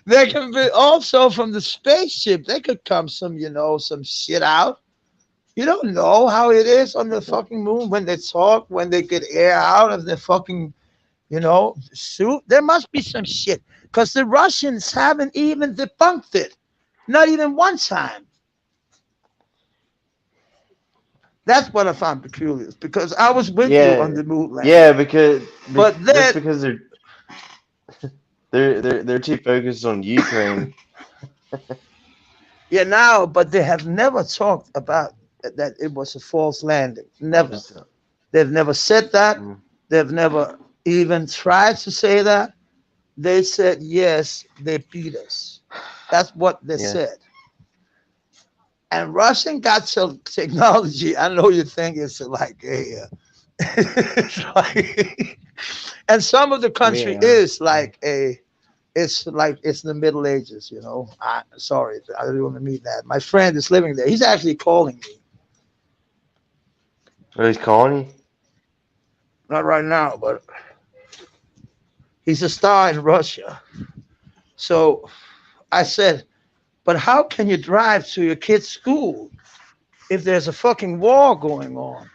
there can be also from the spaceship, there could come some, some shit out. You don't know how it is on the fucking moon when they talk, when they get air out of the fucking, suit. There must be some shit. Because the Russians haven't even debunked it. Not even one time. That's what I found peculiar. Because I was with you on Yeah. the moon Yeah, landing. because But that's then because they're too focused on Ukraine. yeah, now, but they have never talked about that it was a false landing. Never. So, They've never said that. mm, They've never even tried to say that. They said, yes, they beat us. That's what they yeah. said. And Russian got some technology. I know you think it's like it's like, and some of the country Yeah. is like it's like it's the Middle Ages. Sorry, I don't want to mean that. My friend is living there. He's actually calling me. Oh, he's calling you? Not right now, but he's a star in Russia. So I said, but how can you drive to your kid's school if there's a fucking war going on?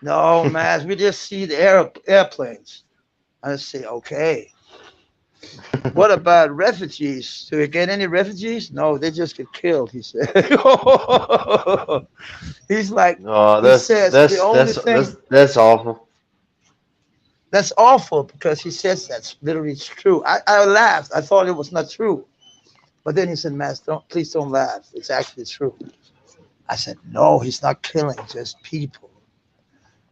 No, man, we just see the airplanes. I say, okay. What about refugees? Do we get any refugees? No, they just get killed, he said. He's like, Oh, he says the only thing that's awful. that's awful because he says that's literally true. I laughed. I thought it was not true. But then he said, Matt, please don't laugh. It's actually true. I said, no, he's not killing just people.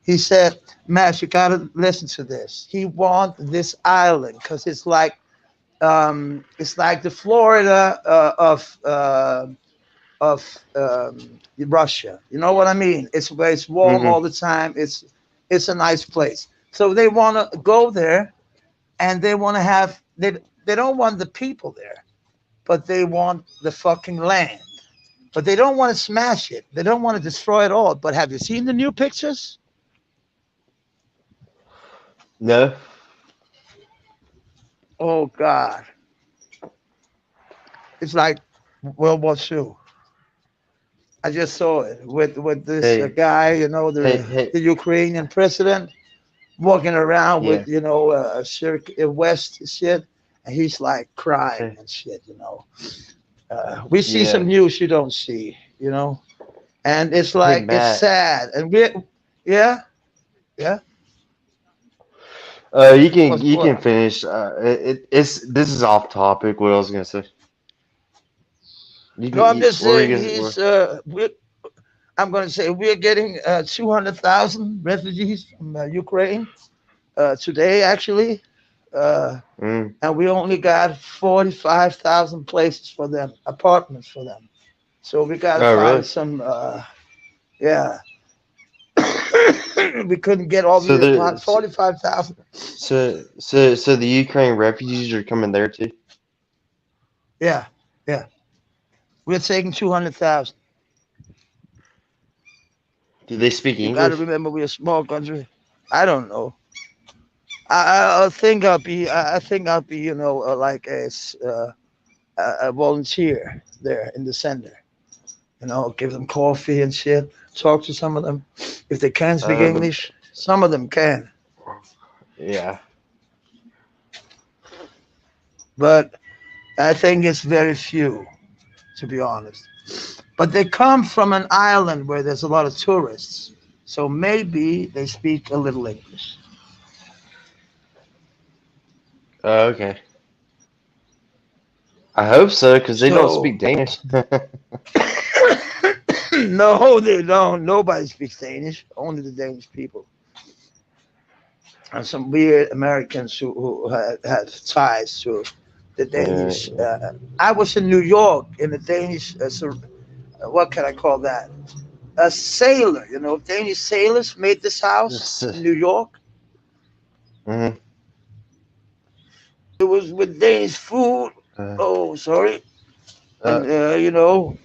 He said, Matt, you got to listen to this. He wants this island because it's like the Florida of Russia. You know what I mean? It's where it's warm Hmm. all the time. It's a nice place. So they want to go there, and they want to have they don't want the people there, but they want the fucking land. But they don't want to smash it. They don't want to destroy it all. But have you seen the new pictures? No. Oh God, it's like World War II. I just saw it with this Hey, guy, hey. the Ukrainian president walking around Yeah. with West shit, and he's like crying Hey, and shit. We see some yeah. news you don't see, and it's Hey, like it's Matt. sad, and yeah, yeah. You What? can finish. It's this is off topic. What I was gonna say. You No, can. I'm just What were saying you gonna? What, I'm going to say we're getting 200,000 refugees from Ukraine today, actually. Uh, mm, and we only got 45,000 places for them, apartments for them. So we got to oh, find really? some, yeah. We couldn't get all So the there. apartments, 45,000. So the Ukraine refugees are coming there too. Yeah, yeah. We're taking 200,000. Do they speak You got to English? remember we're a small country. I don't know. I think I'll be, like a volunteer there in the center. Give them coffee and shit. Talk to some of them. If they can't speak But English, some of them can. yeah. But I think it's very few, to be honest. But they come from an island where there's a lot of tourists. So maybe they speak a little English. Oh, okay. I hope so, because they don't So speak Danish. No, they don't. Nobody speaks Danish. Only the Danish people. And some weird Americans who had ties to the Yeah, Danish. I was in New York in the Danish. What can I call that? A sailor. You know, Danish sailors made this house yeah. in New York. Mhm. It was with Danish food. Uh, Oh, sorry. uh, And you know,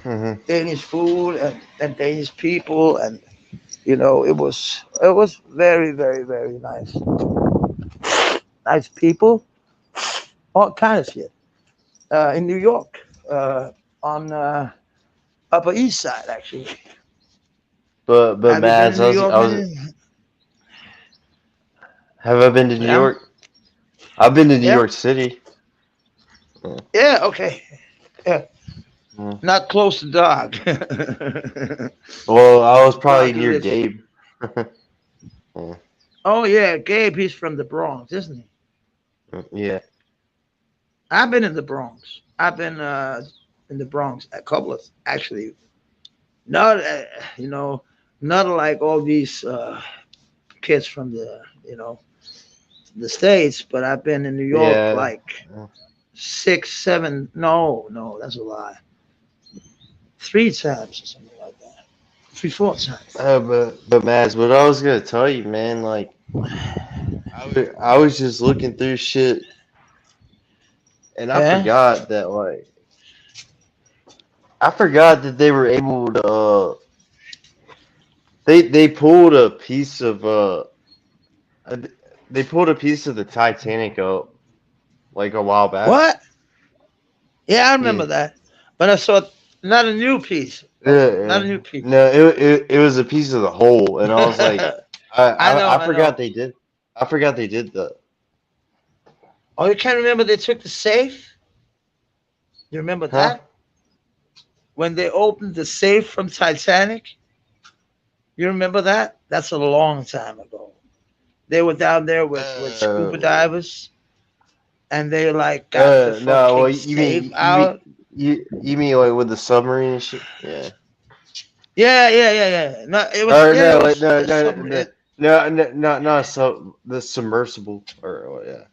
mhm. Danish food and Danish people, and you know, it was very, very, very nice. Nice people, all kind of shit. In New York, on Upper East Side, actually. But Have you been to Mads, New York, I was man? have I been to New Yeah, York? I've been to New yeah, York City. Yeah. yeah. Okay, yeah. Mm. Not close to dog. Well, I was probably Dog near lives. Gabe. Yeah. Oh yeah, Gabe. He's from the Bronx, isn't he? Yeah. I've been in the Bronx. I've been in the Bronx a couple of actually. Not you know, not like all these kids from the states, but I've been in New York Yeah. like 6, 7. No, no, that's a lie. 3 times or something like that. 3, 4 times. But Mads, what I was gonna tell you, man, like I was just looking through shit, and Yeah. I forgot that they were able to they pulled a piece of uh, they pulled a piece of the Titanic up like a while back. What? Yeah, I Yeah. remember that. But I saw not a new piece. Yeah, Not yeah. a new piece. No, it was a piece of the whole, and I was like, I know, I I forgot know. they did. I forgot they did that. Oh, you can't remember they took the safe? You remember Huh? that? When they opened the safe from Titanic? You remember that? That's a long time ago. They were down there with scuba Uh, divers and they like got the no. Well, fucking safe out. you mean like with the submarine and shit? Yeah. Yeah, yeah, yeah, yeah. No, it was Or yeah, it no, like was no, a no, no, submarine. no, no, not so the submersible or yeah,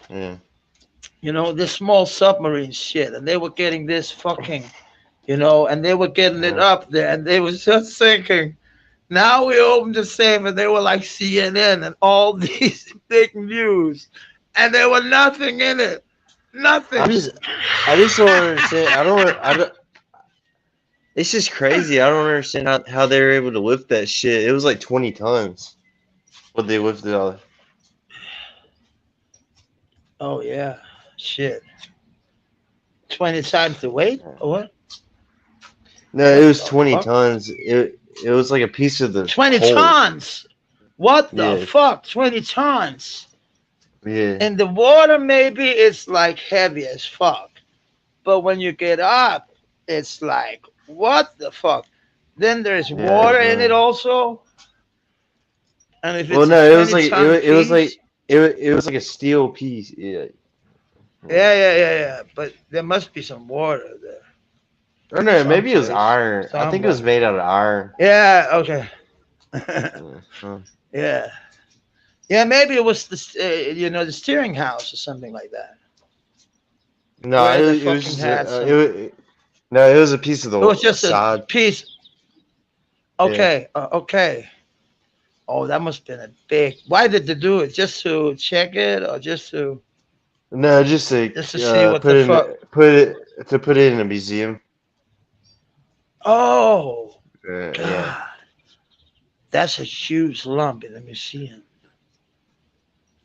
yeah, You know, this small submarine shit, and they were getting this fucking, and they were getting it uh, up there, and they was just thinking. Now we opened the safe, and they were like CNN and all these big news, and there was nothing in it. I Nothing. just I just don't understand. I don't. It's just crazy. I don't understand how they were able to lift that shit. It was like 20 tons. What they lifted on. Oh yeah, shit. 20 times the weight or what? No, it What was the 20 fuck? tons. It was like a piece of the 20 whole. tons. What the Yeah, fuck? 20 tons. yeah, In the water, maybe it's like heavy as fuck. But when you get up, it's like, what the fuck? Then there's yeah. water in it also. And if Well, it's a no, it was 20 like ton it was like piece, it was like a steel piece. Yeah. Yeah. yeah, yeah, yeah, yeah. But there must be some water there Or no, maybe it was someplace. iron. I think it was Somewhere. made out of iron. Yeah, okay. Yeah. Huh. Yeah. Yeah, maybe it was the steering house or something like that, No, where they it was fucking just had some. no, it was a piece of It was the just a side. piece. Yeah. Okay, okay. Oh, that must have been a big. Why did they do it? Just to check it, or No, just to just to see what put the in fuck? put it in a museum. Oh, Yeah. God, that's a huge lump in the museum.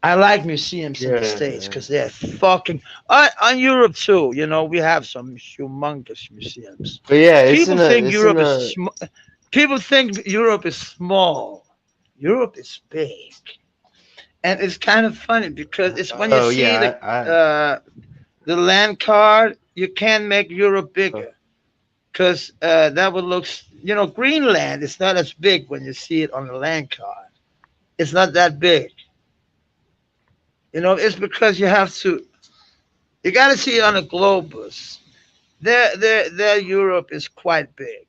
I like museums in the Yeah. states because they're fucking. On Europe too, we have some humongous museums. But yeah, People think it's in Europe is a People think Europe is small. Europe is big, and it's kind of funny because it's when you oh see yeah, the uh, the land card, you can't make Europe uh, bigger because that would look. Greenland is not as big when you see it on the land card. It's not that big. It's because you have to. You got to see it on a globus. their Europe is quite big,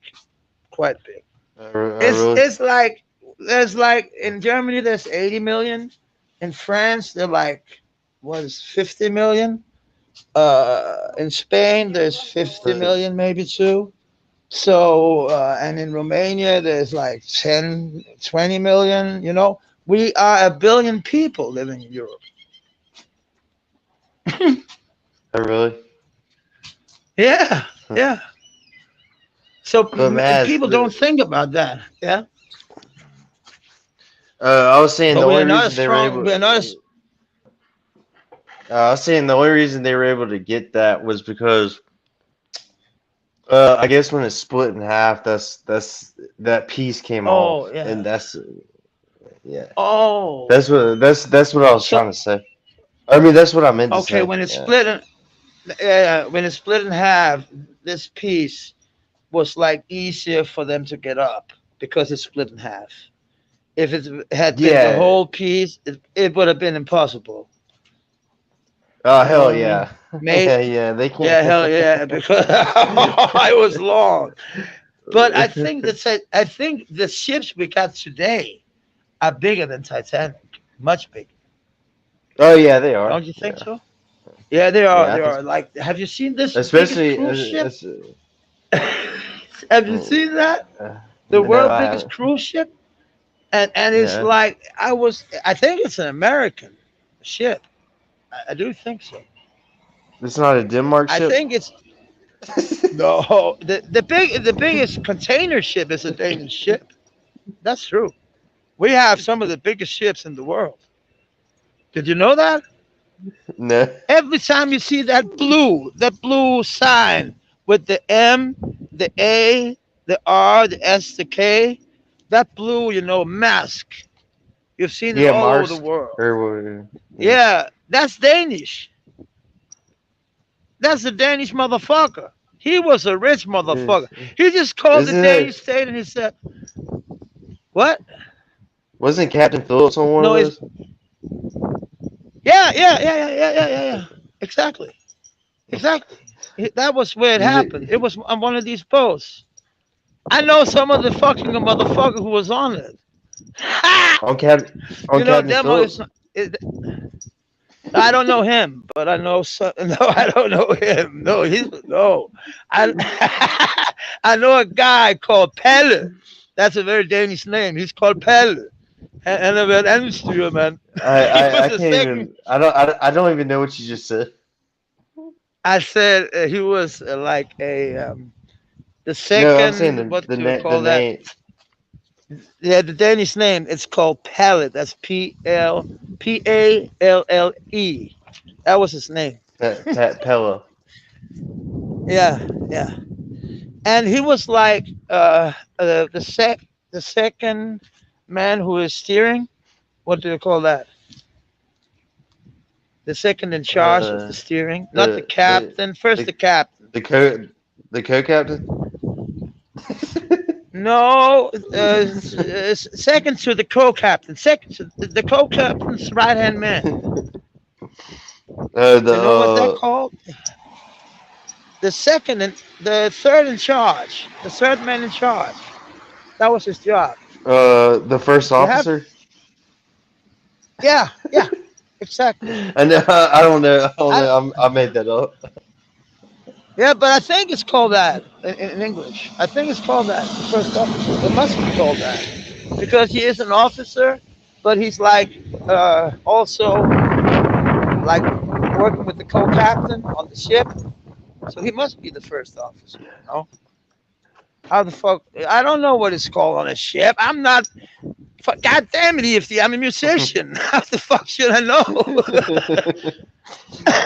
quite big. Really? It's like there's like in Germany there's 80 million, in France they're like what is 50 million, in Spain there's 50 million maybe too. So and in Romania there's like 10, 20 million. You know, we are a billion people living in Europe. Really? Yeah, Huh. yeah. So But Matt, people don't think about that. Yeah, I was saying but the we're only not as reason they were strong. able. We're not as I was saying the only reason they were able to get that was because I guess when it's split in half, that's that piece came oh off, yeah. and that's yeah. Oh, That's what I was so trying to say. I mean, that's what I meant to okay, say. when it's Yeah. split in, when it's split in half, this piece was like easier for them to get up because it's split in half. If it had been the Yeah. whole piece, it would have been impossible. Oh You know hell what I mean? yeah. Mate, Yeah, yeah. They can't. yeah, hell yeah, because I was long. But I think the ships we got today are bigger than Titanic, much bigger. Oh yeah, they are. Don't you think Yeah. so? Yeah, they are. Yeah, I They think are. so. Like, have you seen this biggest Especially cruise ship? it's, Have you mm, seen that? The no, world I biggest haven't. cruise ship, and it's No. like I think it's an American ship. I do think so. It's not a Denmark I ship. think it's no the biggest container ship is a Danish ship. That's true. We have some of the biggest ships in the world. Did you know that? No. Every time you see that blue sign with the M, the A, the R, the S, the K, that blue, mask. You've seen it Yeah, all over the Mars world. or yeah. Yeah, that's Danish. That's a Danish motherfucker. He was a rich motherfucker. Is- He just called the Isn't Danish it? state and he said, "What? Wasn't Captain Phillips on one of No, it's those? yeah, yeah, yeah, yeah, yeah, yeah, yeah, yeah. Exactly, exactly. That was where it Is happened. It it was on one of these boats. I know some of the fucking motherfucker who was on it. Ha! on Cap on Captain That mother. Phillips? I don't know him, but I know some. No, I don't know him. No, he's no. I I know a guy called Pelle. That's a very Danish name. He's called Pelle. And I went Anstyr, man. He was I the can't second. even. I don't even know what you just said. I said he was like the No, I'm saying second. What do you the call that? name. Yeah, the Danish name. It's called Palle. That's Palle. That was his name. Pat Pella. Yeah, yeah. And he was like the second man who is steering. What do you call that? The second in charge of the Uh, steering, not the the captain. First the the captain. the co the co-captain. No, second to the co-captain. Second to the co-captain's right-hand man. The You know what that called? The second and the third in charge. The third man in charge. That was his job. the first You have, officer. yeah, yeah, exactly, I know. exactly. I don't know. I don't I, know. I made that up. yeah, but I think it's called that in English. I think it's called that. The first officer. It must be called that because he is an officer, but he's like also like working with the co-captain on the ship. So he must be the first officer. How the fuck? I don't know what it's called on a ship. I'm not. God damn it, EFT. I'm a musician. How the fuck should I know?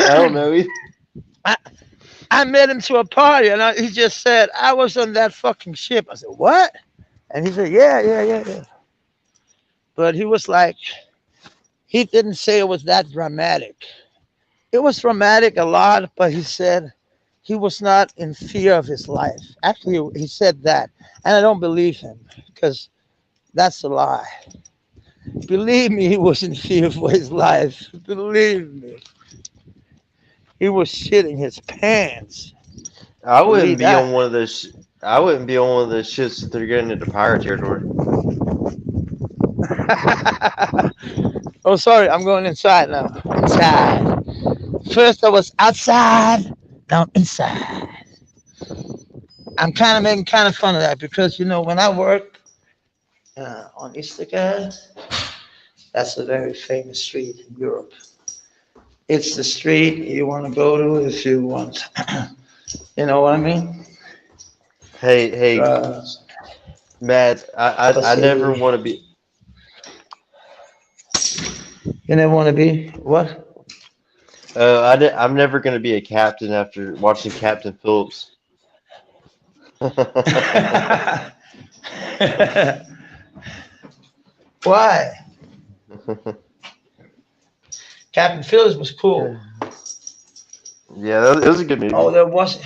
I don't know. I, I met him to a party and he just said, I was on that fucking ship. I said, what? And he said, yeah, yeah, yeah, yeah. But he was like, he didn't say it was that dramatic. It was dramatic a lot, but he said he was not in fear of his life. Actually, he said that. And I don't believe him because that's a lie. Believe me, he was in fear for his life. Believe me. He was shitting his pants. I Believe wouldn't be that. on one of those. I wouldn't be on one of those ships if they're getting into pirate territory. Oh, sorry, I'm going inside now. Inside. First I was outside, now I'm inside. I'm kind of making kind of fun of that because when I work on Istiklal, that's a very famous street in Europe. It's the street you want to go to if you want. You know what I mean? Hey, Uh, Matt, let's I never see. want to be. You never want to be what? I'm never gonna be a captain after watching Captain Phillips. Why? Captain Phillips was cool. Yeah, it was a good Oh, movie. there was.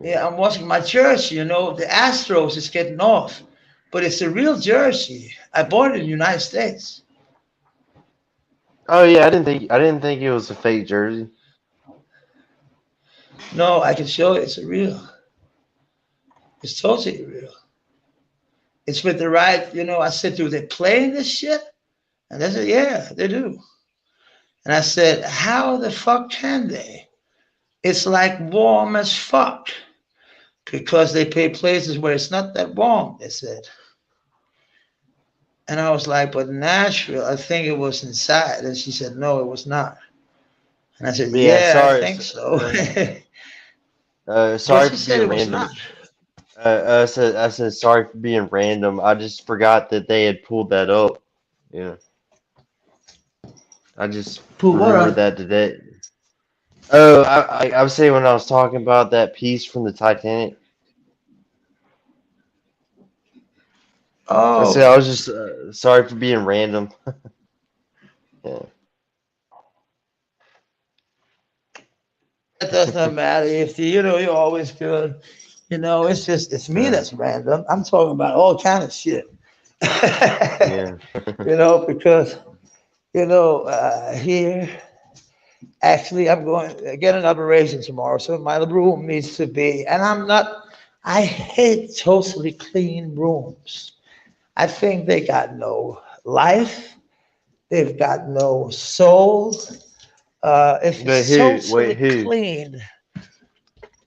Yeah, I'm watching my jersey. The Astros is getting off, but it's a real jersey. I bought it in the United States. Oh yeah, I didn't think it was a fake jersey. No, I can show you. It's a real. It's totally real. It's with the right. I said, do they play in this shit? And they said, yeah, they do. And I said, how the fuck can they? It's like warm as fuck because they play places where it's not that warm. They said. And I was like, but Nashville, I think it was inside. And she said, no, it was not. And I said, Yeah, yeah, I sorry, think so. But sorry she for said being it was random. not. I said sorry for being random. I just forgot that they had pulled that up. Yeah, I just Pull what remembered up? that today. Oh, I was saying when I was talking about that piece from the Titanic. I said Oh, I was just sorry for being random. Yeah. it does not matter if you're always good. It's me Uh, that's random. I'm talking about all kind of shit. yeah. Because here actually I'm going to get an operation tomorrow, so my room needs to be. And I'm not. I hate totally clean rooms. I think they got no life. They've got no soul. If But it's who? Wait, totally who? clean,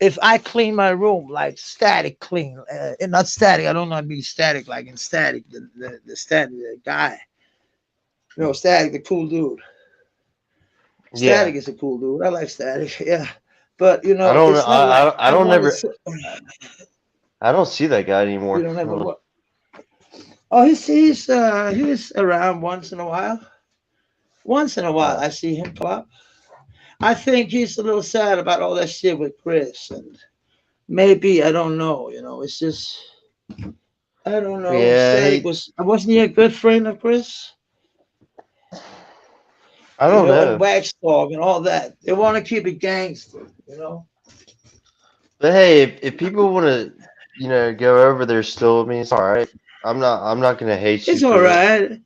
if I clean my room like static clean, and not static, I don't want to be static like in static, the static the guy. Static, the cool dude. Yeah. Static is a cool dude. I like Static. Yeah, but I don't. it's not like I I don't want never. to. I don't see that guy You anymore. don't have a what? Oh, he's around once in a while. Once in a while, Uh, I see him come up. I think he's a little sad about all that shit with Chris, and maybe I don't know. It's just I don't know. yeah. Static wasn't he a good friend of Chris? I don't And know. Wax Dog and all that. They want to keep it gangster. But hey, if people want to, go over there still, I mean, it's all right. I'm not gonna hate you It's all for it. right.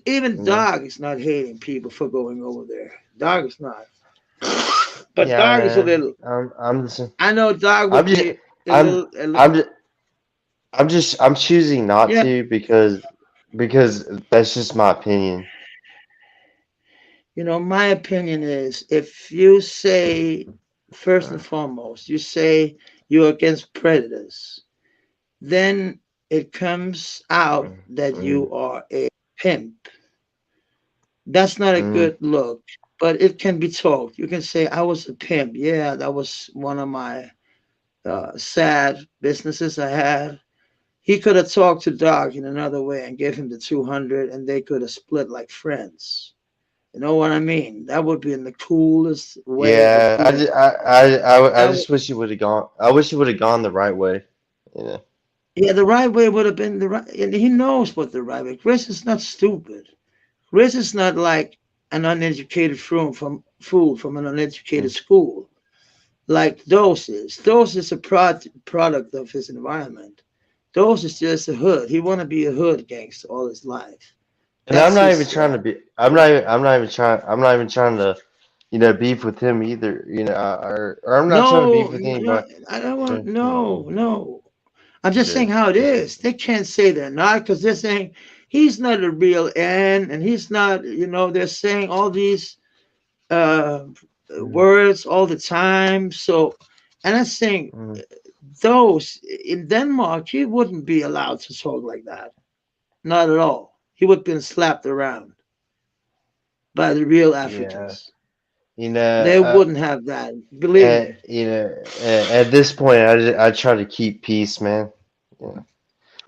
Even You know. Dog is not hating people for going over there. Dog is not. But Yeah, I Dog is a know. little. I'm just. I know Dog I'm would just. be a I'm. little. A little I'm just. I'm choosing not yeah. to because that's just my opinion. My opinion is if you say, first and foremost, you say you're against predators, then it comes out Mm, that mm, you are a pimp. That's not a mm. good look, but it can be talked. You can say, I was a pimp. Yeah, that was one of my sad businesses I had. He could have talked to Doc in another way and gave him the 200 and they could have split like friends. You know what I mean? That would be in the coolest way to Yeah, put it. I That would, just wish you would have gone. I wish you would have gone the right way. Yeah. yeah, the right way would have been the right. And he knows what the right way. Chris is not stupid. Chris is not like an uneducated fool from an uneducated Mm. school like Dose is. Dose is a product of his environment. Dose is just a hood. He want to be a hood gangster all his life. And I'm That's not even his. trying to be. I'm not even trying. I'm not even trying to. beef with him either. Or I'm not trying to beef No, with no, anybody. I don't want. Yeah, No, no. I'm just yeah, saying how it is. They can't say they're not because they're saying he's not a real N, and he's not. They're saying all these uh, mm, words all the time. So, and I'm saying mm, those in Denmark, he wouldn't be allowed to talk like that. Not at all. He would have been slapped around by the real yeah. Africans. You know, They wouldn't have that. Believe me. at this point, I try to keep peace, man. Yeah.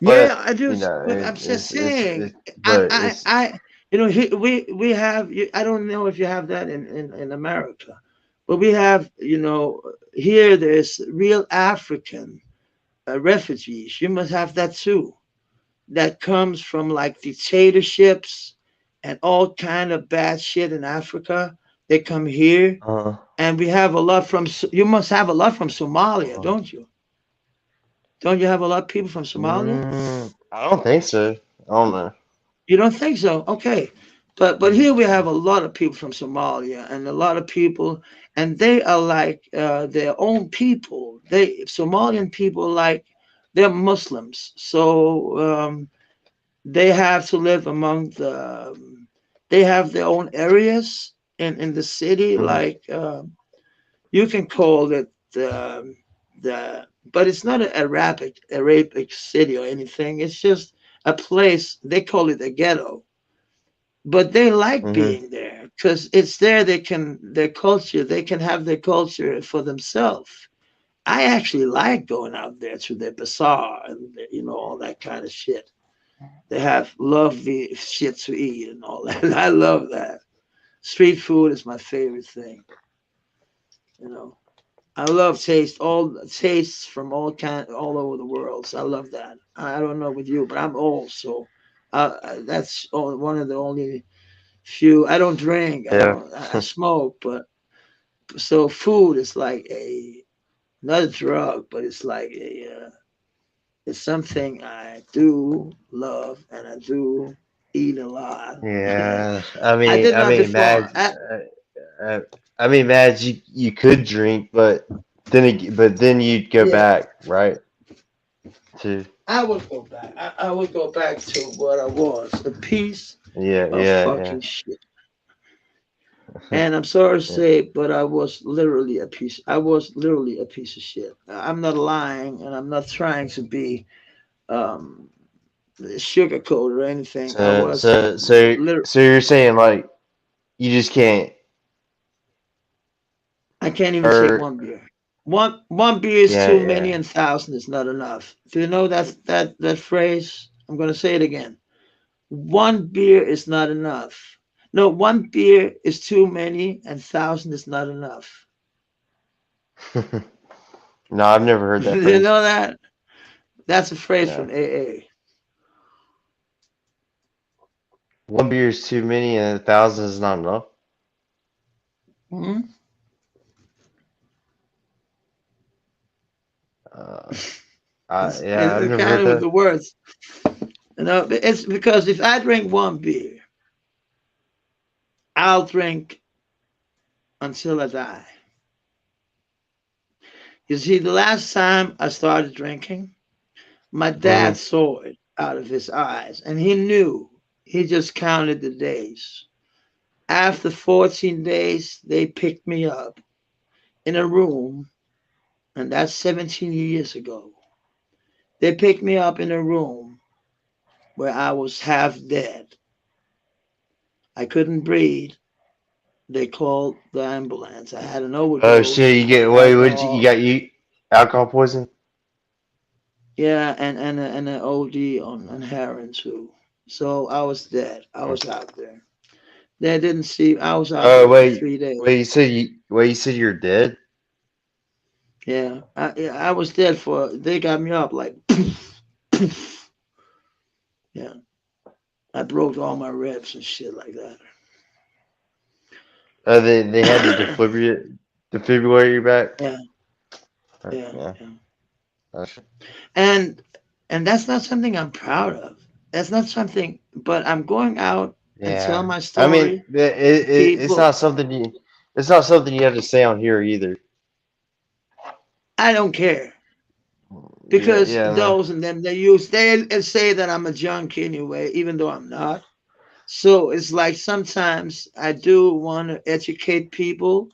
Yeah, But I do. But I'm just it's saying, but it's we have. I don't know if you have that in America, but we have. Here there's real African refugees. You must have that too. That comes from like dictatorships and all kind of bad shit in Africa. They come here, uh, and we have a lot from. You must have a lot from Somalia, uh don't you? Don't you have a lot of people from Somalia? I don't think so. I don't know. You don't think so? Okay. But Mm, here we have a lot of people from Somalia and a lot of people, and they are like their own people. They Somalian people like they're Muslims, so they have to live among the. They have their own areas in the city, mhm, like you can call it the, but it's not an Arabic city or anything. It's just a place. They call it a ghetto, but they like mhm, being there because it's there. Their culture. They can have their culture for themselves. I actually like going out there to their bazaar and all that kind of shit. They have lovely shit to eat and all that. I love that. Street food is my favorite thing. You know. I love all tastes from all over the world. So I love that. I don't know with you, but I'm old, so that's one of the only few. I don't drink. I yeah. don't. I smoke, but so food is like a not a drug, but it's like it's something I do love and I do eat a lot. Yeah. I did I not mean, before. Madge. Uh, I mean, Madge, you could drink, but then you'd go Yeah, back, right? To I would go back. I would go back to what I was, a piece yeah, of yeah, fucking shit. And I'm sorry to yeah. say, but I was literally a piece. I was literally a piece of shit. I'm not lying, and I'm not trying to be um, sugarcoat or anything. I So was so so literally. so you're saying like you just can't, I can't even take or one beer. One beer is yeah, too many, yeah. and thousand is not enough. Do you know that phrase? I'm going to say it again. One beer is not enough. No, one beer is too many, and thousand is not enough. No, I've never heard that You phrase. know that? That's a phrase No, from AA. one beer is too many, and 1,000 is not enough. Hmm. Uh, yeah, I've It's never kind heard of with that. the words. It's because if I drink one beer, I'll drink until I die. You see, the last time I started drinking, my dad Hmm. saw it out of his eyes, and he knew. He just counted the days. After 14 days, they picked me up in a room, and that's 17 years ago. They picked me up in a room where I was half dead. I couldn't breathe. They called the ambulance. I had an Oh shit! overdose You of get wait. You alcohol. got alcohol poison? Yeah, and an OD on heroin too. So I was dead. I Hmm. was out there. They didn't see. I was out Oh there for wait, 3 days. you said you're dead. Yeah, I was dead for. They got me up like. Yeah, I broke all my ribs and shit like They had to that. defibrillate your back. Yeah, yeah, Yeah. yeah. That's- And and that's not something I'm proud of. That's not something. But I'm going out and tell Yeah. my I mean, story to it's people. not something you. It's not something you have to say on here either. I don't care Yeah, because yeah, no. those and them they say that I'm a junkie anyway, even though I'm not. So it's like sometimes I do want to educate people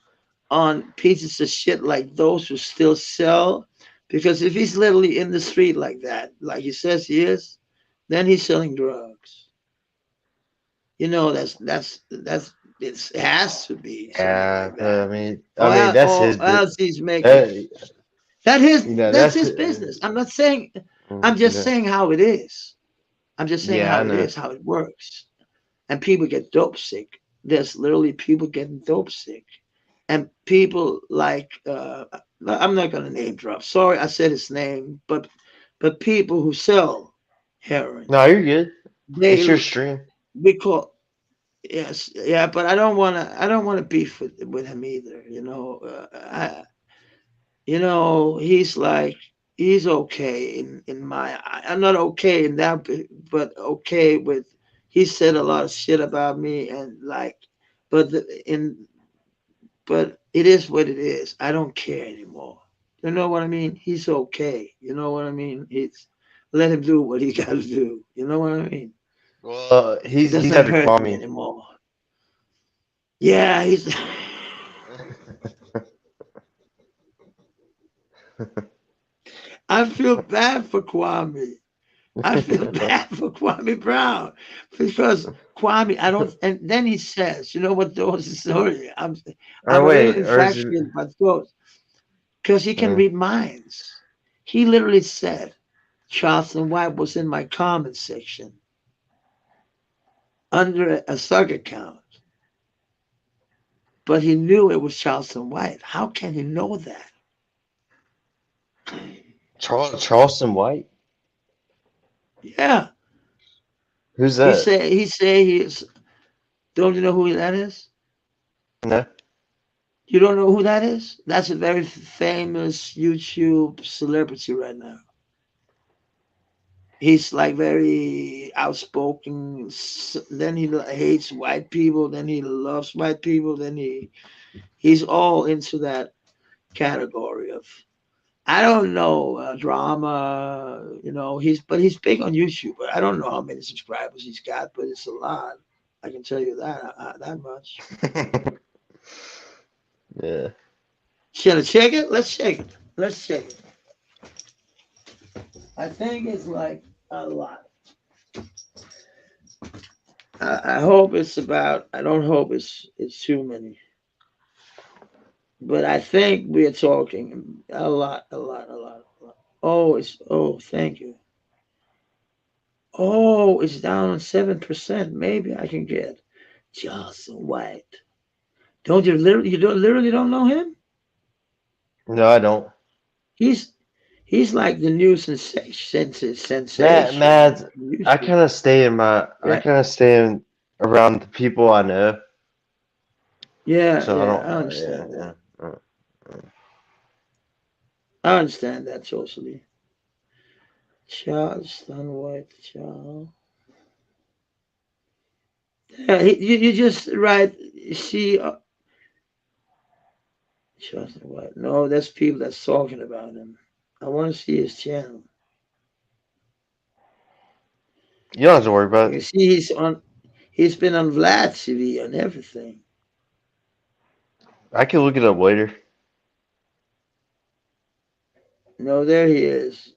on pieces of shit like those who still sell. Because if he's literally in the street like that, like he says he is, then he's selling drugs. You know, it has to be something Yeah, like but that. I mean, that's his Or bit. else he's making That, that's that's his business. I'm not saying I'm just yeah, saying how it is. I'm just saying yeah, I how it know. is, how it works. And people get dope sick. There's literally people getting dope sick. And people like I'm not gonna name drop. Sorry I said his name, but people who sell heroin, No, you're good. they It's your stream. we call yes, yeah, but I don't wanna beef with him either, you know. He's like he's okay in my I'm not okay in that but okay with he said a lot of shit about me and like but in but it is what it is. I don't care anymore. You know what I mean? He's okay. You know what I mean? It's let him do what he got to do. You know what I mean? Well, It he's doesn't after hurt me Kwame. anymore. Yeah, he's. I feel bad for Kwame. I feel bad for Kwame Brown because Kwame. I don't. And then he says, "You know what? Those is sorry. I'm Or a little wait, or is it? infatuated by those because he can Uh, read minds." He literally said, Charleston White was in my comment section under a Thug account, but he knew it was Charleston White. How can he know that? Charleston White? Yeah, Who's that? he is. Don't you know who that is? No. You don't know who that is? That's a very famous YouTube celebrity right now. He's like very outspoken. Then he hates white people. Then he loves white people. Then he's all into that category of I don't know drama. He's big on YouTube. But I don't know how many subscribers he's got, but it's a lot. I can tell you that much. Yeah. Shall I check it? Let's check it. Let's check it. I think it's like a lot. I hope it's about. I don't hope it's too many, but I think we are talking a lot, a lot, a lot, a lot. Thank you. Oh, it's down on 7%. Maybe I can get Johnson White. You literally don't know him? No, I don't. He's he's like the new Matt, sensation on Matt, YouTube. I Yeah, kind of stay in around the people I know, yeah, so I yeah. don't. I Yeah, understand that. yeah. I understand that totally. Charleston White, Charles. Yeah, you just write. See, Charleston White. No, that's people that's talking about him. I want to see his channel. You don't have to worry about You it. see, He's been on Vlad TV and everything. I can look it up later. No, there he is.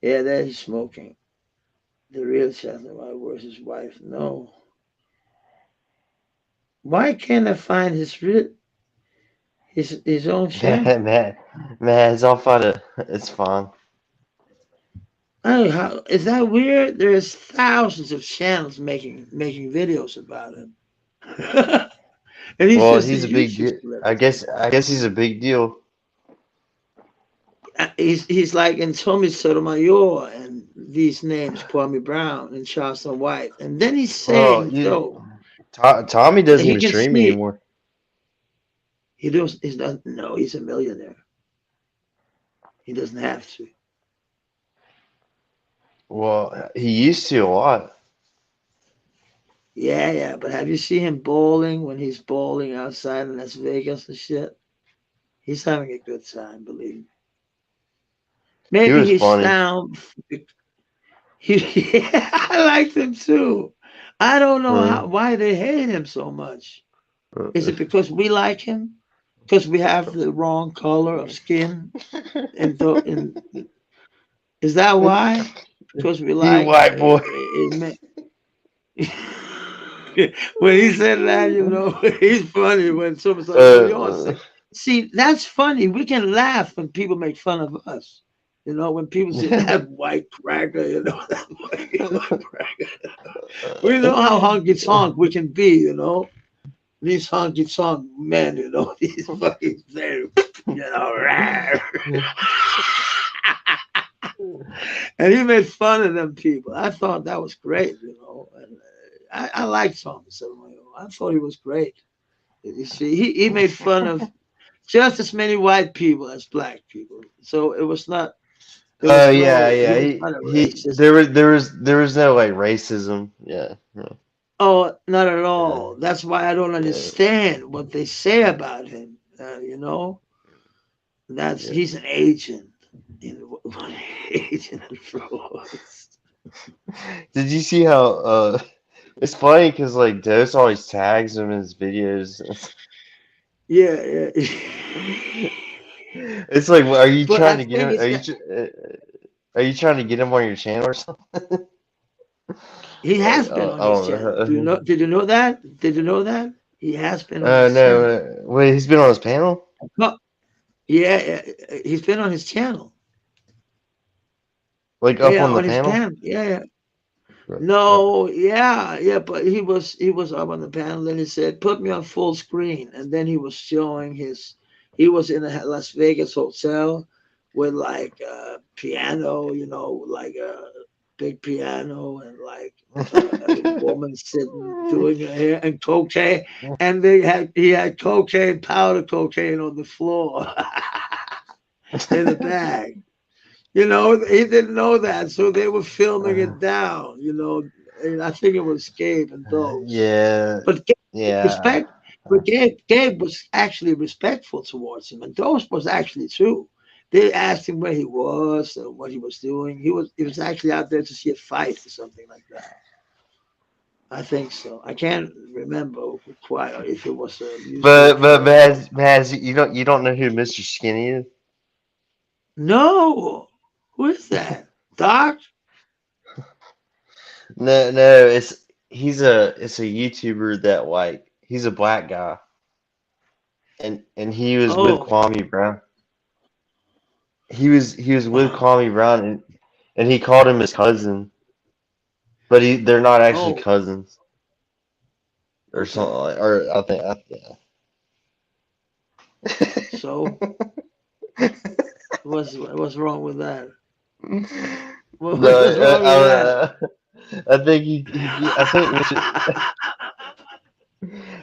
Yeah, there he's smoking. The real Charleston White versus his wife. No. Why can't I find his own channel? Man, it's all fine. It's fine. Oh, how is that weird? There's thousands of channels making videos about him. And he's Well, just a he's a big YouTube deal. celebrity. I guess he's a big deal. He's like in Tommy Sotomayor and these names, Kwame Brown and Charleston White. And then he's Well, saying, though, Tommy doesn't he even can stream see anymore. he doesn't no, he's a millionaire. He doesn't have to. Well, he used to a lot. Yeah, yeah. But have you seen him bowling when he's bowling outside in Las Vegas and shit? He's having a good time, believe me. He Maybe was he's funny. down. Yeah, I liked him too. I don't know Uh, why they hate him so much. Is uh, it because we like him? Because we have the wrong color of skin? And is that why? Because we you like white boy. when he said that, he's funny when someone's like, "What do you all Uh, say?" See, that's funny. We can laugh when people make fun of us. When people say that white cracker, that white cracker. We know how honky tonk we can be, These honky tonk men, these fucking very, rare. And he made fun of them people. I thought that was great, And I liked Thomas Sotomayor. I thought he was great. You see, he made fun of just as many white people as black people. So it was not. There Oh was yeah, no. He yeah. was not a He racist. there was no like racism. Yeah, yeah, Oh, not at yeah. all. That's why I don't Yeah, understand what they say about him. That's yeah. he's an agent. What agent of frost. Did you see how it's funny because like Dose always tags him in his videos. Yeah, yeah. It's like, are you But trying I to get think him? it's that Are you trying to get him on your channel or something? he Like, has been on I his don't channel. Do you know. know? Did you know that? Did you know that he has been on his No, channel? wait, he's been on his panel, No, yeah, he's been on his channel. like up Yeah, on the on his panel. panel. Yeah, yeah. Uh, No, yeah, yeah, but he was up on the panel and he said, "Put me on full screen." And then he was showing he was in a Las Vegas hotel with like a piano, like a big piano and like a woman sitting doing her hair and cocaine, and he had powder cocaine on the floor in the bag. He didn't know that, so they were filming uh, it down. And I think it was Gabe and those. yeah, But Gabe, yeah. respect, but Gabe was actually respectful towards him, and those was actually true. They asked him where he was and what he was doing. He was actually out there to see a fight or something like that. I think so. I can't remember quite if it was a music. But Maz, you don't know who Mr. Skinny is? No, who is that? Doc? No, no, it's a YouTuber that like he's a black guy and he was with Oh, Kwame Brown. He was with oh, Kwame Brown and he called him his cousin, but they're not actually oh. cousins or something Okay. like, or I think So what's wrong with that? No, What's wrong with that? I think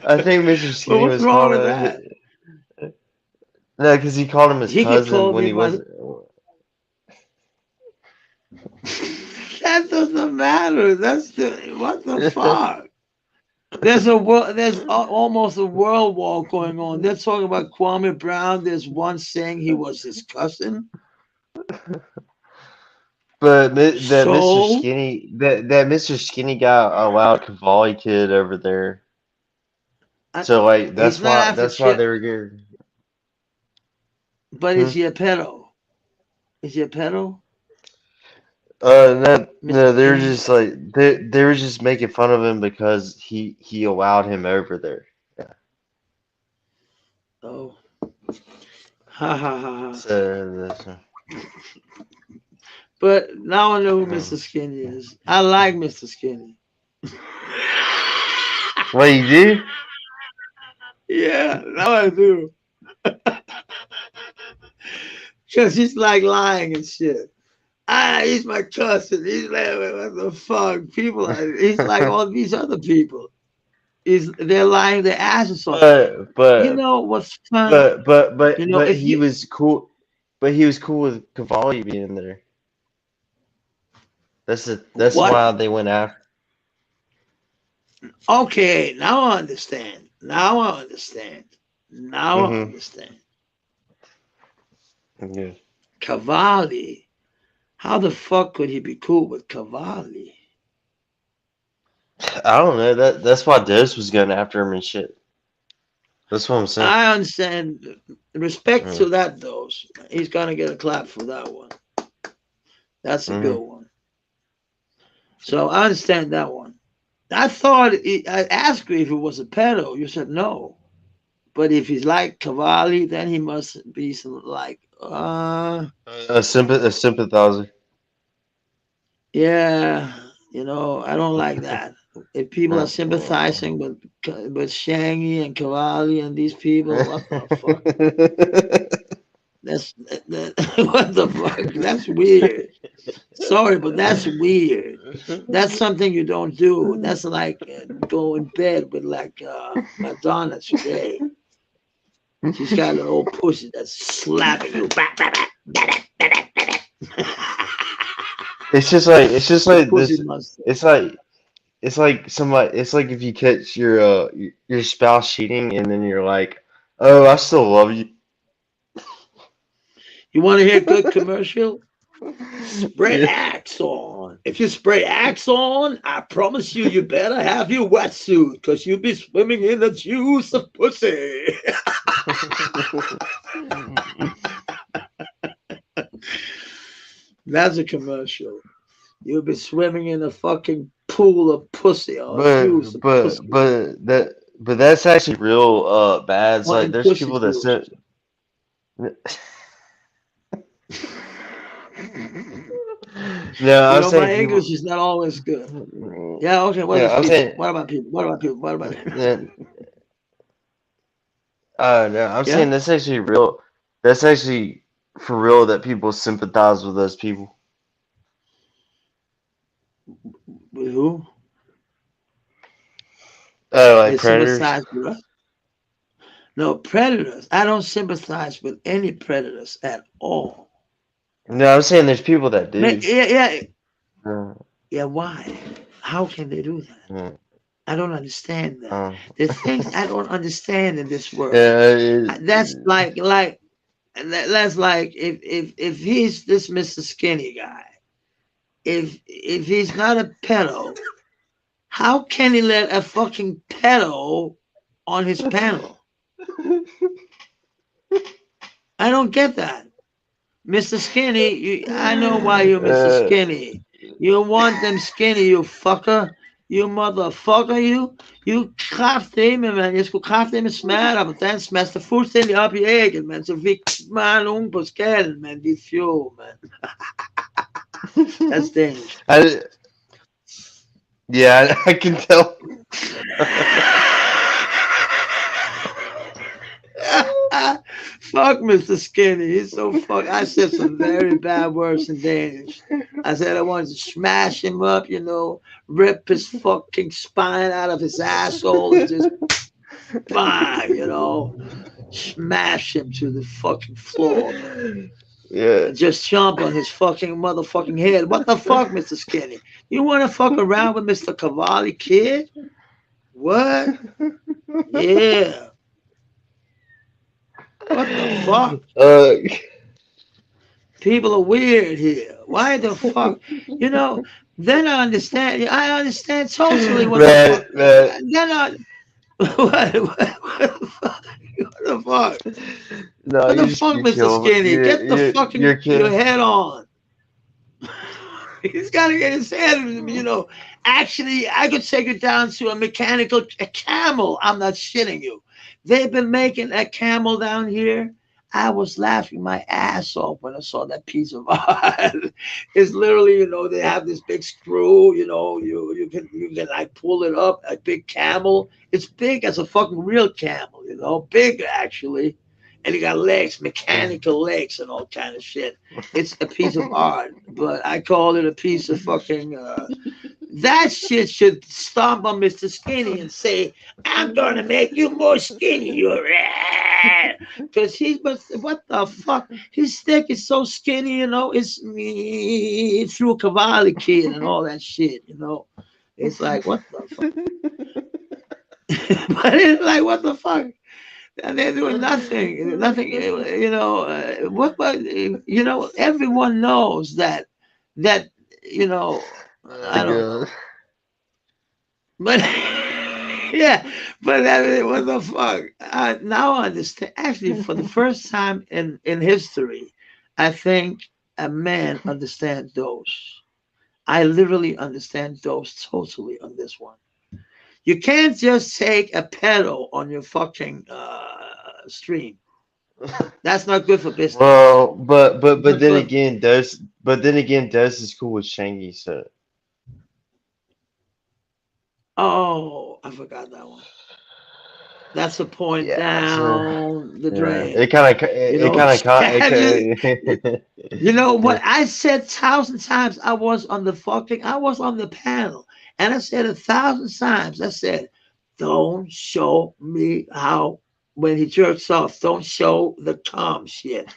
I think Mr. Well, Skinny what's was wrong called with that? no, because he called him his He could cousin call when me he my. wasn't. That doesn't matter. What the fuck? There's almost a world war going on. They're talking about Kwame Brown. There's one saying he was his cousin. But that Mr. So Skinny, that Mr. Skinny guy allowed Cavalli kid over there. So like he's not after that's why Chip, they were good. but Hmm? is he a pedo? Is he a pedo, No, Mr. no, they were Skinny? just like they were just making fun of him because he allowed him over there. Yeah. Oh, ha ha ha ha. So that's But now I know who Mr. um, Skinny is. I like Mr. Skinny. what you do? Yeah, now I do. Because he's like lying and shit. He's my cousin. He's like, what the fuck? He's like all these other people. They're lying their asses off. But You but know what's fun? but If he you, was cool. But he was cool with Cavalli being there. That's what? why they went after. Okay, now I understand. Now I understand. Now I Mm-hmm. understand. Yeah. Cavalli. How the fuck could he be cool with Cavalli? I don't know. That's why Dez was going after him and shit. That's what I'm saying. I understand. Respect Mm, to that, though. He's gonna get a clap for that one. That's a good mm-hmm. one. So I understand that one. I thought I asked you if it was a pedo. You said no. But if he's like Cavalli, then he must be some like A sympathizer. yeah, I don't like that. If people are Uh, sympathizing with Shangy and Cavalli and these people, what the fuck? That what the fuck? That's weird. Sorry, but that's weird. That's something you don't do. That's like go in bed with like Madonna today. She's got an old pussy that's slapping you. it's just The like pussy this. must. It's like somebody. It's like if you catch your spouse cheating and then you're like, oh, I still love you. You want to hear good commercial? Spray Yeah. Axe on. If you spray Axe on, I promise you, you better have your wetsuit because you'll be swimming in the juice of pussy. That's a commercial. You'll be swimming in a fucking pool of pussy or juice of pussy. But that's actually real bad. It's like Wanting there's pussy people that juice. send. No, I'm saying My people. English is not always good. Yeah, okay. What Yeah, is I'm people? saying. What about people? What about people? What about Yeah, no, I'm yeah? saying that's actually real. That's actually for real that people sympathize with those people. With who? Oh, They like predators. sympathize with us. No, predators. I don't sympathize with any predators at all. No, I'm saying there's people that do. Yeah, yeah, Uh, yeah. Why? How can they do that? uh, I don't understand that. uh, The things I don't understand in this world. yeah, That's that's like if he's this Mr. Skinny guy, if he's not a pedo, how can he let a fucking pedo on his panel? I don't get that. Mr. Skinny, I know why you're Mr. uh, Skinny. You want them skinny, you fucker. You motherfucker, you. You kraftedeme, man. Jeg skulle kraftedeme smerte dig på dansk, smaske dig fuldstændig op i ægget, man. Så fik meget nogen på skallen, man. Dit fjol, man. That's Danish. yeah, I can tell. Fuck Mr. Skinny. He's so fuck. I said some very bad words in Danish. I said I wanted to smash him up, rip his fucking spine out of his asshole and just bang, smash him to the fucking floor, man. Yeah. And just jump on his fucking motherfucking head. What the fuck, Mr. Skinny? You want to fuck around with Mr. Cavalli, kid? What? Yeah. What the fuck? People are weird here. Why the fuck? Then I understand totally what the man, fuck. man. Then I. What the fuck? What the fuck? No, What the you just fuck, you Mr. kill Skinny? Get the you're fucking your kidding. head on. He's got to get his head. Actually, I could take it down to a camel. I'm not shitting you. They've been making a camel down here. I was laughing my ass off when I saw that piece of art. It's literally, they have this big screw. You can like pull it up. A big camel. It's big as a fucking real camel. Big actually. And he got legs, mechanical legs, and all kind of shit. It's a piece of art, but I call it a piece of fucking. That shit should stomp on Mr. Skinny and say, "I'm gonna make you more skinny, you because what the fuck? His stick is so skinny, it's me through a Cavalli kid and all that shit, It's like what the fuck? But it's like what the fuck? And they're doing nothing, nothing. What? But everyone knows that you know. I don't God. know, but yeah, but I mean, what the fuck? Now I understand. Actually, for the first time in history, I think a man understands those. I literally understand those totally on this one. You can't just take a pedal on your fucking stream. That's not good for business. Well, but Not then good. again, Dose is cool with Shangy, so Oh, I forgot that one. That's a point yeah, so down the yeah, drain. it, You it know, kind of have you? it, You know what it, I said 1,000 times? I was on the panel, and I said 1,000 times. I said, "Don't show me how when he jerks off. Don't show the calm shit."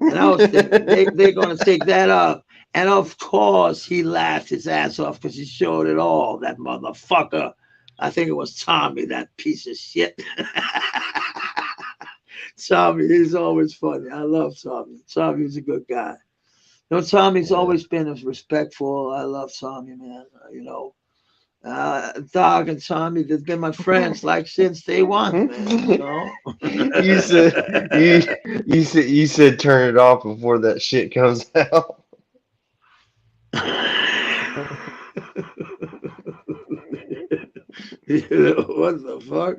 And I was thinking they're gonna take that up. And of course, he laughed his ass off because he showed it all. That motherfucker. I think it was Tommy, that piece of shit. Tommy, he's always funny. I love Tommy. Tommy's a good guy. Tommy's yeah. always been respectful. I love Tommy, man. Dog and Tommy, they've been my friends like since day one, man. You said you you said turn it off before that shit comes out. What the fuck?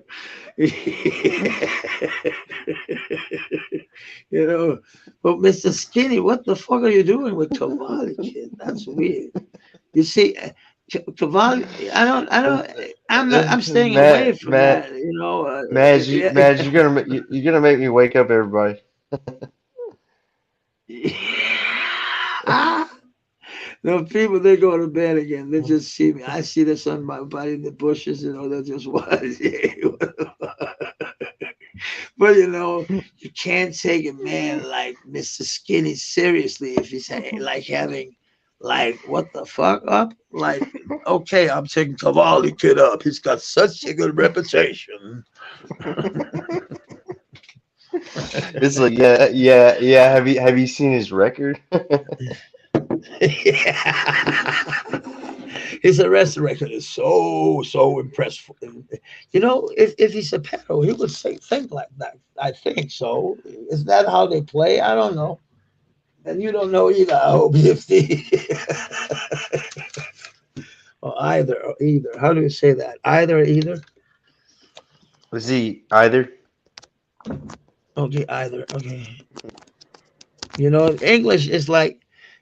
you know, but Mr. Skinny, what the fuck are you doing with Cavalli, kid? That's weird. You see, Cavalli, I'm staying away Matt, from that. Madge, you're gonna make me wake up everybody. No, people they go to bed again. They just see me. I see the sun by body in the bushes. They're just watching. But you can't take a man like Mr. Skinny seriously if he's like having like what the fuck up? Like, okay, I'm taking Cavalli kid up. He's got such a good reputation. It's like yeah. Have you seen his record? Yeah. His arrest record is so impressive. If he's a pedo, he would say think like that. I think so. Is that how they play? I don't know. And you don't know either. I hope if the or either or either. How do you say that? Either or either. Was he either? Okay, either. Okay. English is like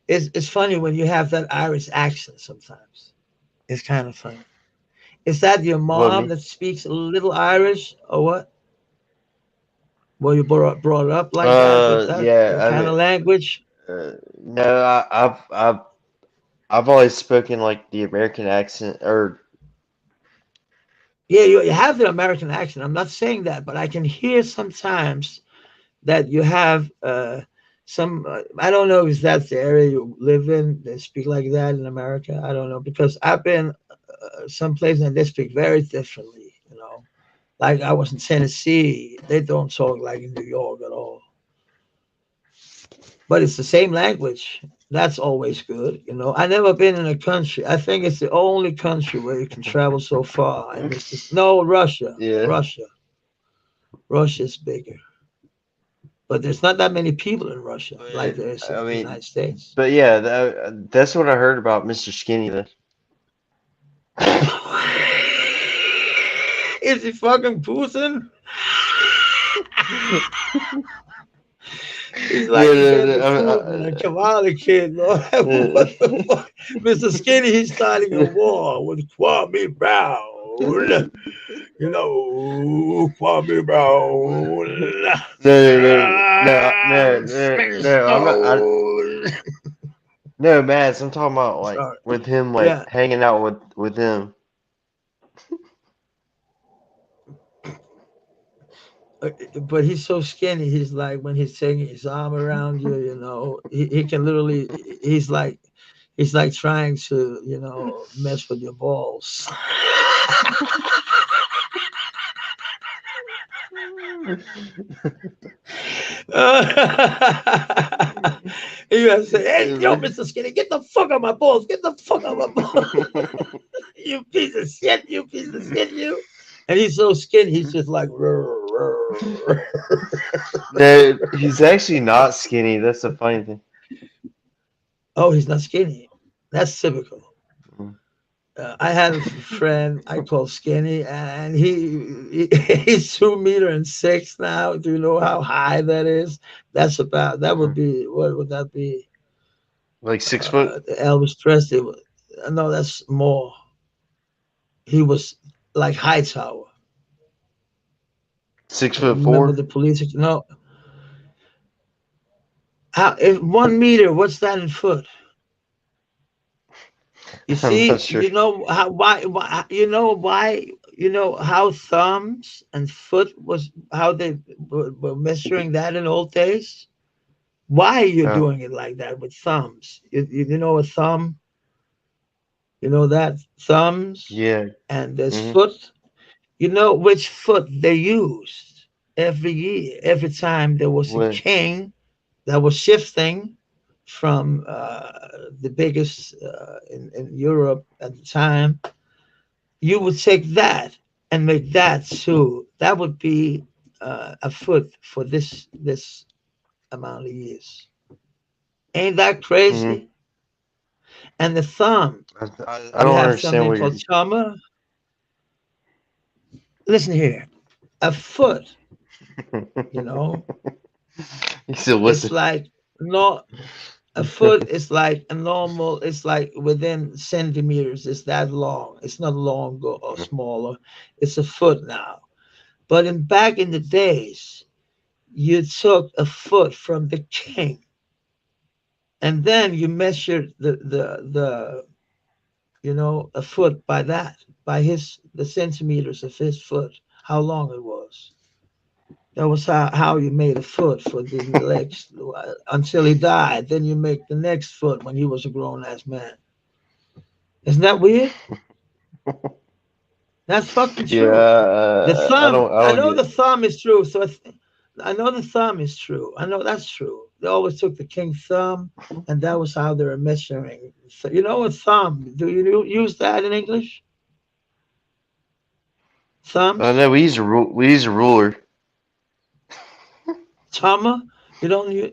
it's funny when you have that Irish accent sometimes. It's kind of funny. Is that your What mom me? that speaks a little Irish or what? Well, you brought up like that with that Yeah. I kind mean, of language. no. I've always spoken like the American accent, or Yeah, you have the American accent. I'm not saying that, but I can hear sometimes that you have some. I don't know if that's the area you live in. They speak like that in America. I don't know because I've been some places and they speak very differently. Like I was in Tennessee, they don't talk like in New York at all. But it's the same language. That's always good. I never been in a country. I think it's the only country where you can travel so far. And it's just no Russia. yeah. Russia's bigger, but there's not that many people in Russia like But there is in I the mean, United States. but yeah, that's what I heard about Mr. Skinny. Then. Is he fucking Putin? He's like No, he no, gave no, the Putin and Kamala kid. Lord, what the fuck, Mr. Skinny? He's starting a war with Kwame Brown. Kwame Brown. no. I'm not. Stone. No, Mads. I'm talking about like Sorry. with him, like Yeah, hanging out with him. but he's so skinny. He's like when he's taking his arm around you, he can literally. He's like He's like trying to, mess with your balls. You gotta say, hey, yo, Mr. Skinny, get the fuck out my balls. Get the fuck out my balls. You piece of shit, you piece of shit, you. And he's so skinny, he's just like, That he's actually not skinny. That's the funny thing. oh, he's not skinny. That's typical. Mm. I had a friend I call Skinny, and he's 2 meter and 6 now. Do you know how high that is? That would be, what would that be? Like 6 foot, Elvis Presley. No, that's more. He was like Hightower. 6 foot Remember four. the police? No, how if 1 meter? What's that in foot? You I'm not see, sure. you know how why you know why you know how thumbs and foot was how they were measuring that in old days. Why you're Oh, doing it like that with thumbs? You know a thumb. You know that thumbs yeah. and there's Hmm. foot. You know which foot they used every year, every time there was a What? king that was shifting from the biggest in Europe at the time. You would take that and make that too. That would be a foot for this amount of years. Ain't that Hmm. crazy? And the thumb, I you don't have understand something what you're. called trauma. Listen here, a foot, you know, You still it's listen. like no, a foot is like a normal. It's like within centimeters. It's that long. It's not longer or smaller. It's a foot now. But back in the days, you took a foot from the king, and then you measured the a foot by that, by the centimeters of his foot, how long it was. That was how you made a foot for the legs until he died. Then you make the next foot when he was a grown ass man. Isn't that weird? That's fucking Yeah, true. The thumb, I I don't know get the it. thumb is true. So I know the thumb is true. I know that's true. They always took the king thumb, and that was how they were measuring. So, you know a thumb? Do you use that in English? I Thumbs? know we use a ruler. Thumb? You don't use.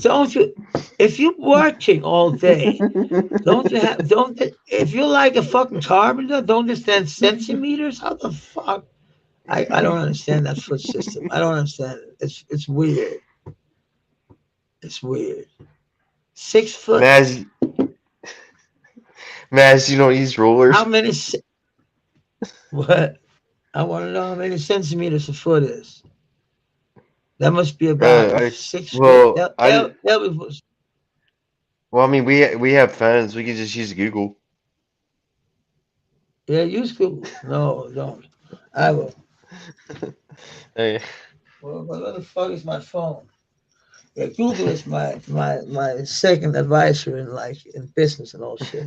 Don't you? If you're working all day, don't you have? Don't if you're like a fucking carpenter, don't you stand centimeters? How the fuck? I don't understand that foot system. I don't understand it. It's weird. It's weird. 6 foot. Maz, Maz, you don't use How rulers. many? What? I want to know how many centimeters a foot is. That must be about I 6 foot. well, well, I mean, we have phones. We can just use Google. Yeah, use Google. No, don't. I will. Hey, Well, where the fuck is my phone? Yeah, Google is my second advisor in business and all shit.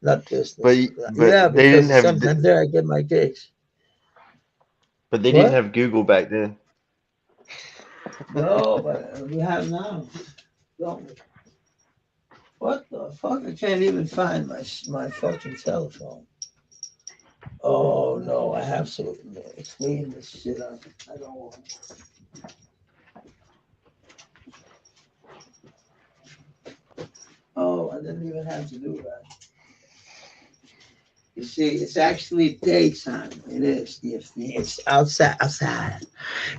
Not business. but Yeah, they didn't because have sometimes there I get my gigs. but they didn't What? have Google back then. No, but we have now. Don't we? What the fuck? I can't even find my fucking telephone. Oh no, I have to clean this shit up. I don't want. Oh, I didn't even have to do that. You see, it's actually daytime. It is. It's outside. Outside.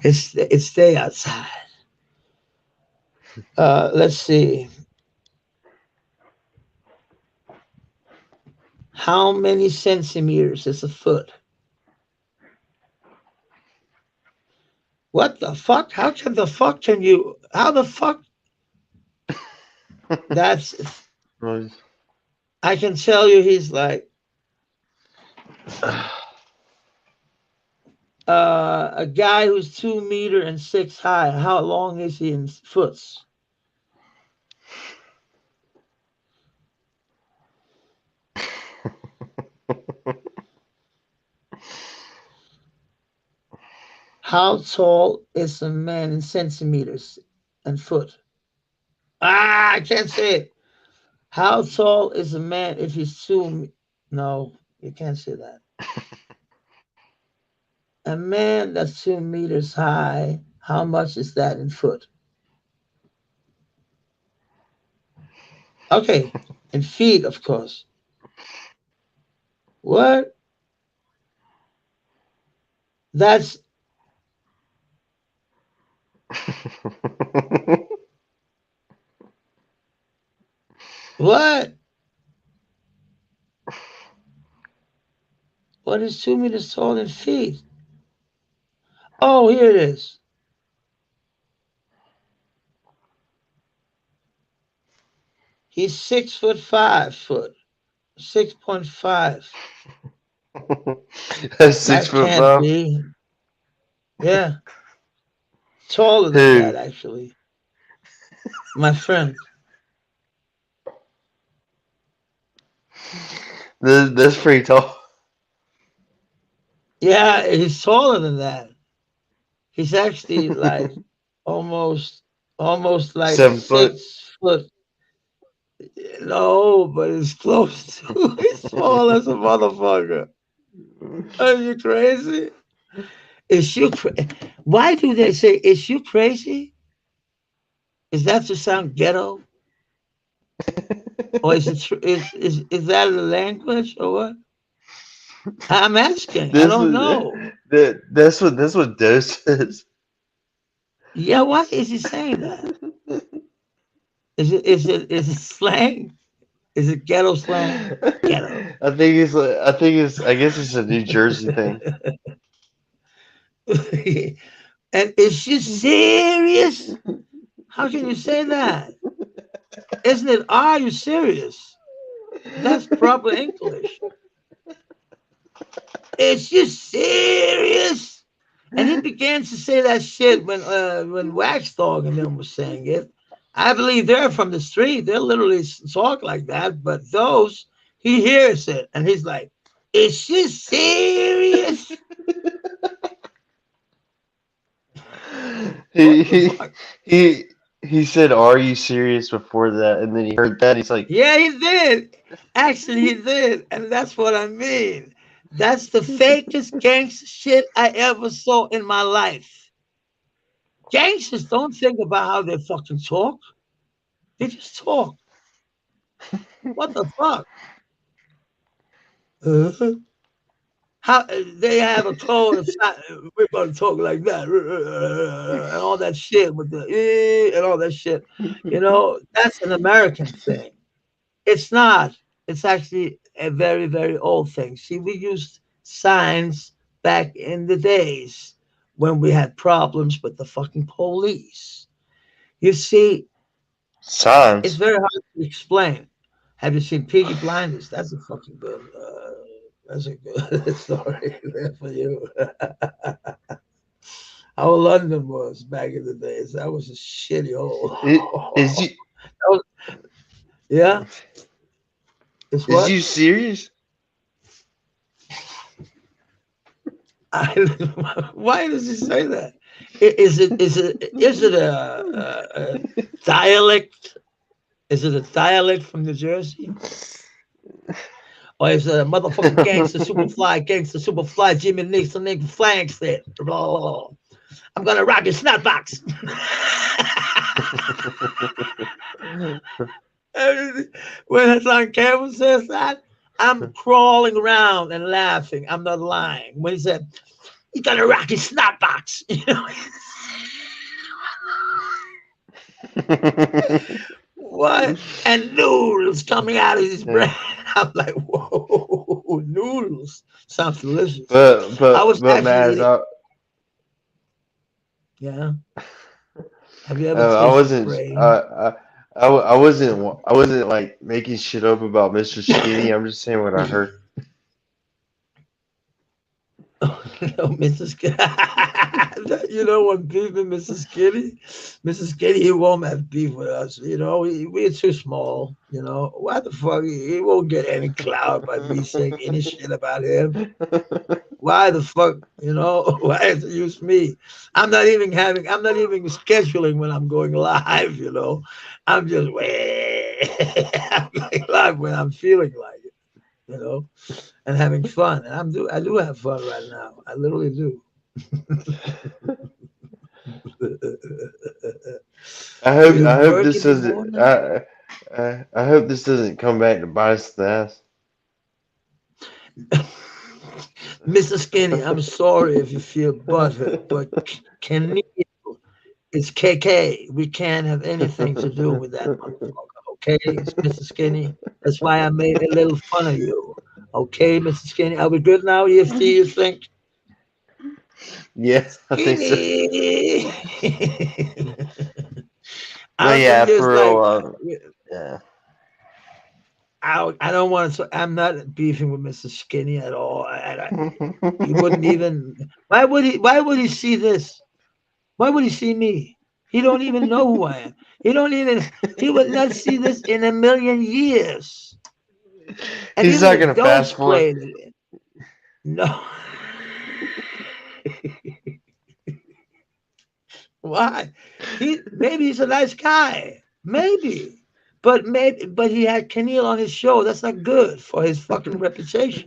It's day outside. Let's see. How many centimeters is a foot? What the fuck? Can you? How the fuck? That's. I can tell you, he's like a guy who's 2 meter and 6 high. How long is he in foots? How tall is a man in centimeters and foot? I can't say it. How tall is a man if he's No, you can't say that. A man that's 2 meters high, how much is that in foot? Okay, in feet, of course. What? That's what? What is 2 meters tall in feet? Oh, here it is. He's 6'5". 6.5. That's six That foot can't five. be. Yeah, taller than that, Who? actually. My friend. That's pretty tall. Yeah, he's taller than that. He's actually like almost, almost like 7 foot. 6 foot. No, but it's close to. He's tall as a motherfucker. Are you crazy? Is you? Why do they say is you crazy? Is that to sound ghetto, or is it? Is that a language or what? I'm asking. I This don't was know. that's what Doe says. Yeah, why is he saying that? Is it slang? Is it ghetto slang? Ghetto. I guess it's a New Jersey thing. And is she serious? How can you say that? Isn't it? Are you serious? That's proper English. Is you serious? And he began to say that shit when Wax Dog and them was saying it. I believe they're from the street. They literally talk like that. But those, he hears it and he's like, "Is she serious? he What the he fuck?" he he said, "Are you serious?" before that, and then he heard that. He's like, Yeah, he did. Actually, he did, and that's what I mean. That's the fakest gangster shit I ever saw in my life. Gangsters don't think about how they fucking talk. They just talk. What the fuck? Uh, how they have a code of we're gonna talk like that and all that shit with the and all that shit. That's an American thing. It's not. It's actually a very, very old thing. See, we used signs back in the days when we had problems with the fucking police. You see, it's "Signs." very hard to explain. Have you seen Peaky Blinders? That's a fucking good. That's a good story there for you. How London was back in the days. That was a shitty Is hole. you That was, yeah, it's is what? you serious? Why does he say that? Is it a dialect? Is it a dialect from New Jersey? Or is it a motherfucking gangster, super fly, Jimmy Nixon, nigga flanks it? Blah, blah, blah. I'm gonna rock your snapbox. When Hassan Campbell says that, I'm crawling around and laughing. I'm not lying. When he said, "He's gonna rock his snapbox," what? And noodles coming out of his brain. I'm like, whoa, noodles. Sounds delicious. but I but was but Maz, actually, yeah. Have you ever I tasted wasn't brain? I wasn't like making shit up about Mr. Skinny. I'm just saying what I heard. No, Mrs. You know what beef with Mrs. Skinny? Mrs. Skinny, he won't have beef with us. You know, we're too small. You know, why the fuck? He won't get any clout by me saying any shit about him. Why the fuck? You know, why does it use me? I'm not even scheduling when I'm going live. You know, I'm just I'm going live when I'm feeling like it. You know, and having fun. And I do have fun right now. I literally do. Are you I hope this working doesn't. anymore now? I hope this doesn't come back to bite us in the ass. Mr. Skinny, I'm sorry if you feel butthurt, but Kenny is KK. We can't have anything to do with that motherfucker, okay, Mr. Skinny? That's why I made a little fun of you. Okay, Mr. Skinny, are we good now, EFT, you think? Yeah, I think so. Skinny! But I'm yeah, just for like, real. Yeah. I don't want to, I'm not beefing with Mr. Skinny at all. He wouldn't even, why would he see this? Why would he see me? He don't even know who I am. He would not see this in a million years. And He's even not the gonna fast Doge forward. played it. No. Why? Maybe he's a nice guy. Maybe. But he had Keneal on his show. That's not good for his fucking reputation.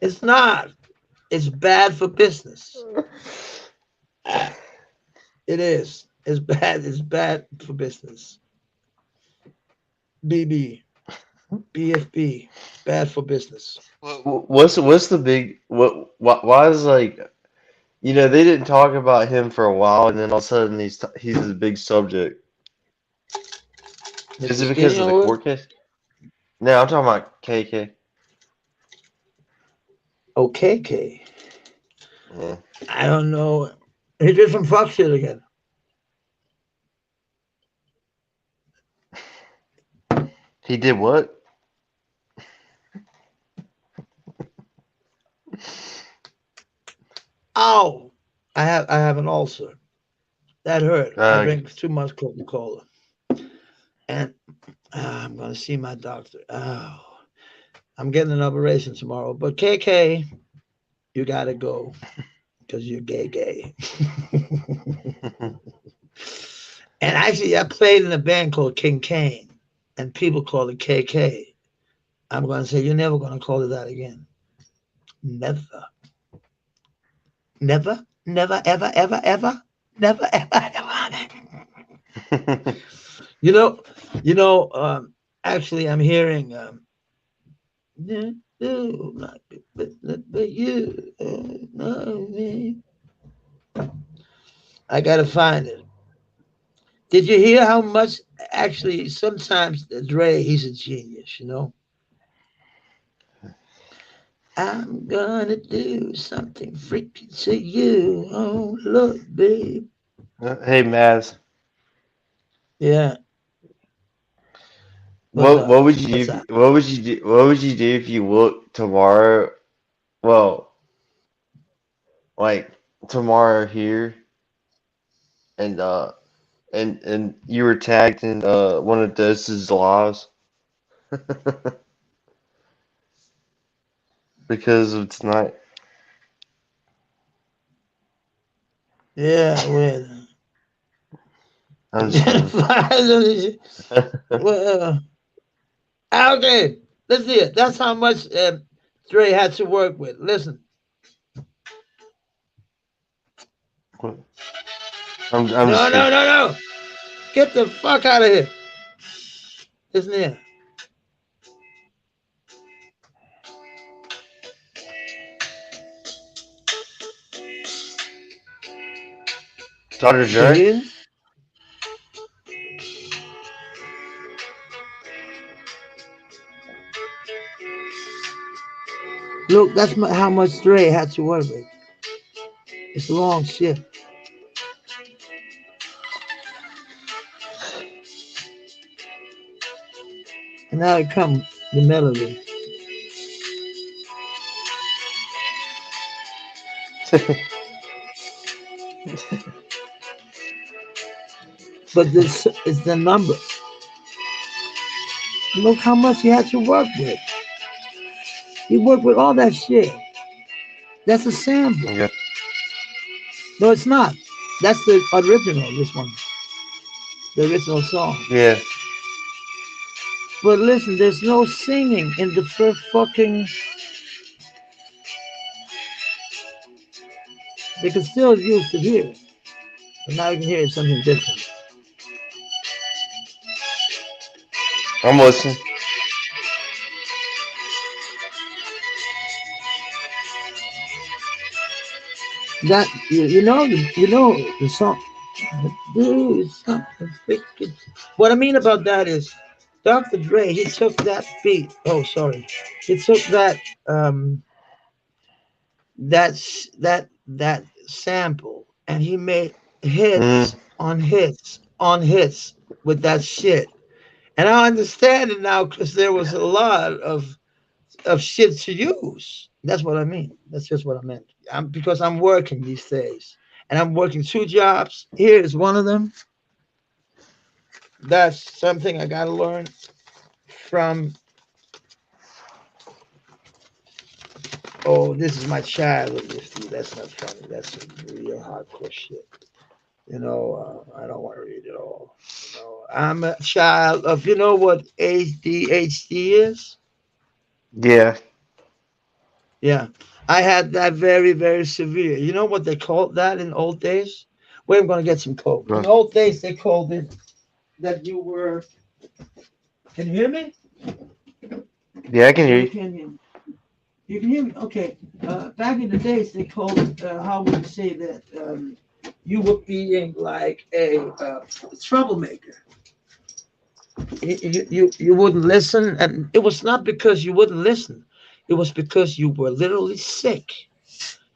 It's not. It's bad for business. It is. It's bad. It's bad for business. BB. BFB, bad for business. What's the big why is like they didn't talk about him for a while and then all of a sudden he's a big subject. Is Mr. it Skinny because of the or what? court case? No, I'm talking about KK. OKK. Yeah. I don't know. He did some fuck shit again. He did what? Ow! I have an ulcer. That hurt. I Uh, drank too much Coca Cola, and I'm gonna see my doctor. Oh, I'm getting an operation tomorrow. But KK, you gotta go because you're gay. And actually, I played in a band called King Kane, and people call it KK. I'm gonna say you're never gonna call it that again. Never. Never, never, ever, ever, ever, never, ever, ever. You know, you know. Actually, I'm hearing. No, no, not but you. No, me. I gotta find it. Did you hear how much? Actually, sometimes Dre, he's a genius. You know. I'm gonna do something freaky to you. Oh, look, babe. hey Maz, Yeah. What's up? what would you What's do? up? What would you do if you woke tomorrow? Well, like tomorrow here, and and you were tagged in one of Doses lives because of tonight. Yeah, well, I'm just kidding. well, okay, let's see it. That's how much Dre had to work with. Listen, I'm no, just no, kidding. no, no, get the fuck out of here. Listen here. Dr. You Dre? hear? Look, how much Dre had to work with. It's long shit. And now it comes the melody. But this is the number. Look how much he had to work with. He worked with all that shit. That's a sample. Yeah. No, it's not. That's the original. This one, the original song. Yeah. But listen, there's no singing in the first fucking. They can still use it here, but now you can hear something different. I'm listening. That you know the song. Do something wicked. What I mean about that is, Dr. Dre he took that beat. Oh, sorry, he took um that sample and he made Mm. hits on hits on hits with that shit. And I understand it now because there was a lot of shit to use. That's what I mean. That's just what I meant. Because I'm working these days, and I'm working two jobs. Here is one of them. That's something I got to learn from. Oh, this is my childhood. That's not funny. That's some real hardcore shit. I don't want to read it all. I'm a child of, you know what ADHD is? Yeah. Yeah. I had that very, very severe. You know what they called that in old days? Wait, I'm going to get some coke. In old days, they called it that you were. Can you hear me? Yeah, I can hear You you. can hear me. You can hear me? Okay. Back in the days, they called it, how would you say that? You were being like a troublemaker. You wouldn't listen, and it was not because you wouldn't listen. It was because you were literally sick.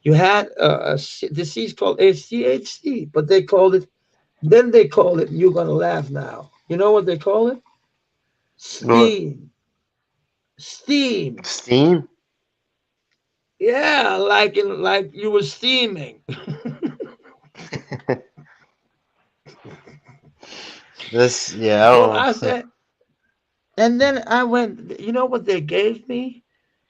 You had a disease called ADHD, but they called it. Then they call it. You're gonna laugh now. You know what they call it? What? Steam. Steam. Steam? Yeah, like you were steaming. This, yeah, I So don't I know. said, and then I went. You know what they gave me?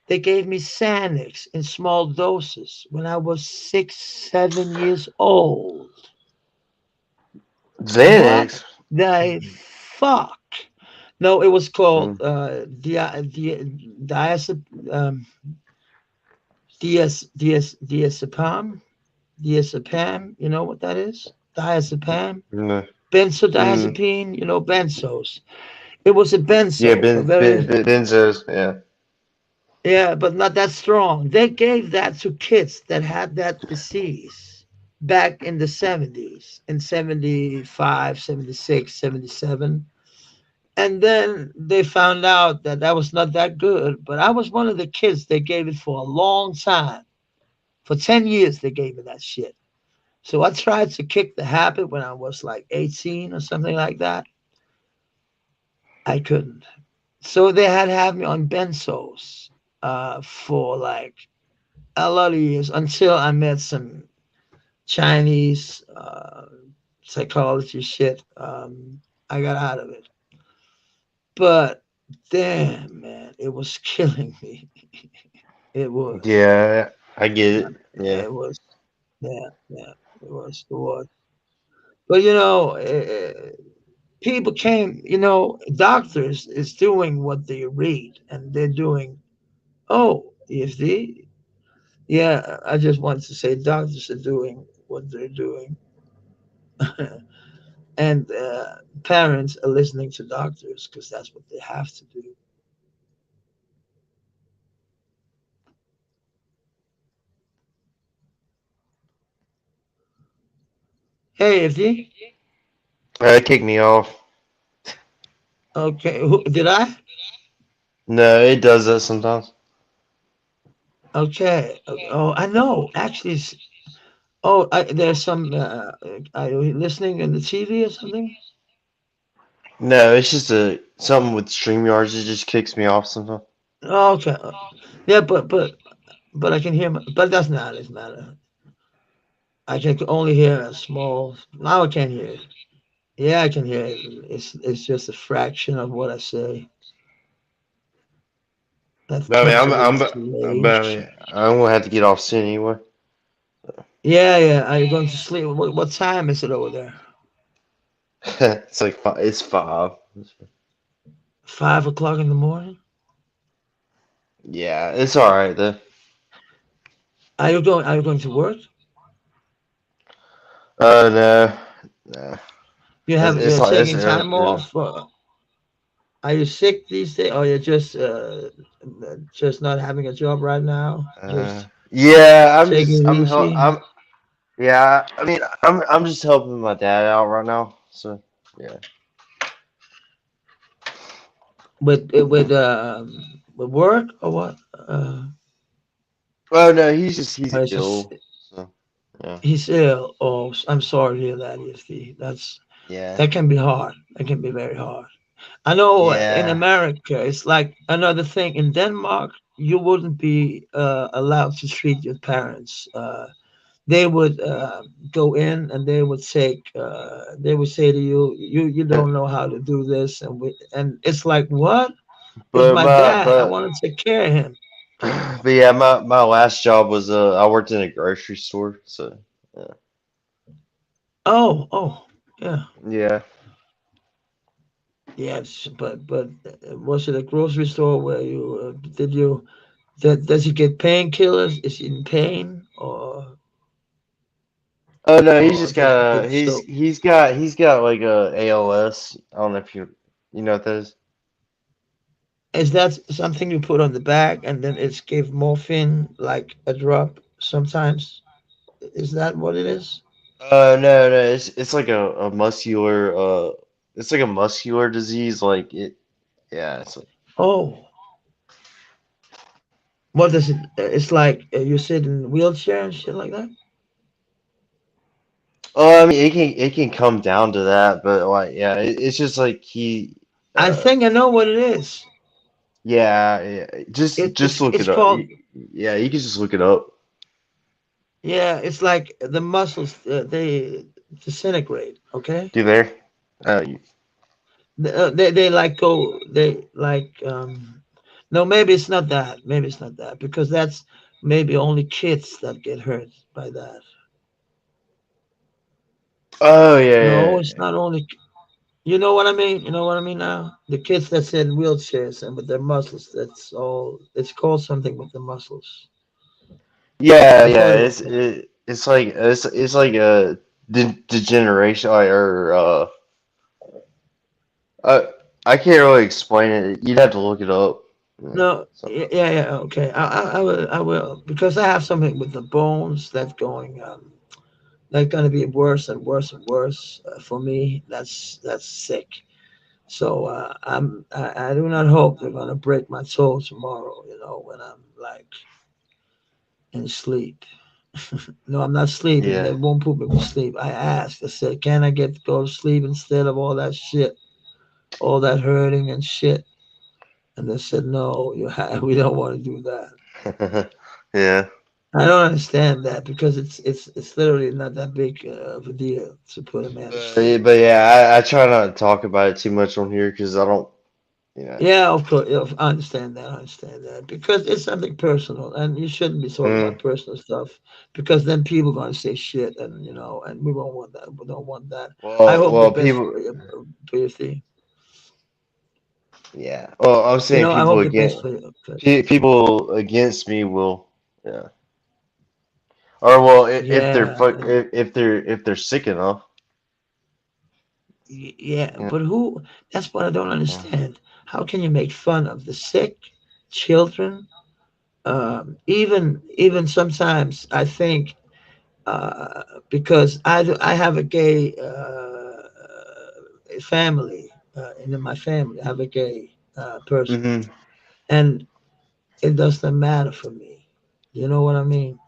They gave me Xanax in small doses when I was 6, 7 years old. What Xanax. the fuck? No, it was called Mm. diazep, diazepam, diazepam. You know what that is? Diazepam, No. Mm. benzodiazepine. Benzos. It was a Yeah, benzo, a very benzos. Yeah. yeah, but not that strong. They gave that to kids that had that disease back in the 70s, in 75, 76, 77. And then they found out that that was not that good. But I was one of the kids they gave it for a long time. For 10 years, they gave me that shit. So I tried to kick the habit when I was like 18 or something like that. I couldn't. So they had to have me on benzos for like a lot of years until I met some Chinese psychology shit. I got out of it. But damn, man, it was killing me. It was. Yeah, I get it. Yeah. It was. Yeah, yeah. It was. It was. But people came. Doctors is doing what they read, and they're doing. Oh, EFD. Yeah, I just wanted to say doctors are doing what they're doing, and parents are listening to doctors because that's what they have to do. Hey, EFD. Kick me off. Okay, did I? No, it does that sometimes. Okay. Oh, I know. Actually, there's some. Are you listening in the TV or something? No, it's just something with StreamYards. It just kicks me off sometimes. Oh, okay. Yeah, but I can hear. But it doesn't matter. It doesn't matter. I can only hear a small. Now I can hear it. Yeah, I can hear it. It's just a fraction of what I say. That But I mean, temperature is but late. I mean, I'm gonna have to get off soon anyway. Yeah, yeah. Are you going to sleep? What time is it over there? It's like five, it's 5. 5 o'clock in the morning. Yeah, it's all right though. Are you going to work? No, no. You're It's taking early. time off. Are you sick these days, or you're just not having a job right now? Just Yeah, taking it easy. yeah. I mean, I'm just helping my dad out right now. So yeah. With work or what? Oh no, he's Or it's just ill. So yeah, he's ill. Oh, I'm sorry to hear that, ESD. yeah, That can be hard. That can be very hard. I know in yeah. America, it's like another thing. In Denmark, you wouldn't be allowed to treat your parents. They would go in and they would say to you, you don't know how to do this, and it's like, what? It's But my my dad. I want to take care of him. but yeah, my last job was I worked in a grocery store. So yeah, Oh, oh, yeah, yeah. yes, but was it a grocery store where does he get painkillers? Is he in pain Oh no, he's or just does he got get soaked? he's got like a ALS. I don't know if you know what that is. Is that something you put on the back and then it's give morphine like a drop sometimes? Is that what it is? No, it's like a muscular it's like a muscular disease. Like it, yeah. It's like, Oh, what does it? It's like you sit in a wheelchair and shit like that. oh, I mean, it can come down to that, but like, yeah, it's just like I uh, think I know what it is. yeah, yeah. Just look It's it up. called, Yeah, you can just look it up. yeah. It's like the muscles they disintegrate. Okay, Do there? Uh, they like go they like no, maybe it's not that. Maybe it's not that because that's maybe only kids that get hurt by that. oh No, yeah, it's not only. You know what I mean? You know what I mean now? The kids that's in wheelchairs and with their muscles, that's all. It's called something with the muscles. yeah, I yeah. thought it was that. It's like a degeneration or I I can't really explain it. You'd have to look it up. Yeah, No, something like yeah, yeah, okay. I will, because I have something with the bones that's going, that's going to be worse and worse and worse for me. That's sick. So I do not hope they're going to break my toe tomorrow. When I'm like in sleep. No, I'm not sleeping. They that. won't put me to sleep. I asked. I said, "Can I get to go to sleep instead of all that shit, all that hurting and shit?" And they said, "No, we don't want to do that." Yeah. Yeah. I don't understand that because it's literally not that big of a deal to put a man to sleep. But yeah, I try not to talk about it too much on here because I don't, you know. Yeah, of course, yeah, I understand that. I understand that because it's something personal, and you shouldn't be talking Mm. about personal stuff because then people are gonna say shit, and and we don't want that. We don't want that. I hope the Well, best people, for you, PFC. yeah. Well, I'm saying I people hope the best against for you. 'Cause, people against me will, yeah. Or well, if they're yeah, if they're sick enough. yeah, Yeah. but who? That's what I don't Yeah. understand. How can you make fun of the sick, children? Even sometimes I think because I have a gay family in my family. I have a gay person, Hmm. and it doesn't matter for me. You know what I mean?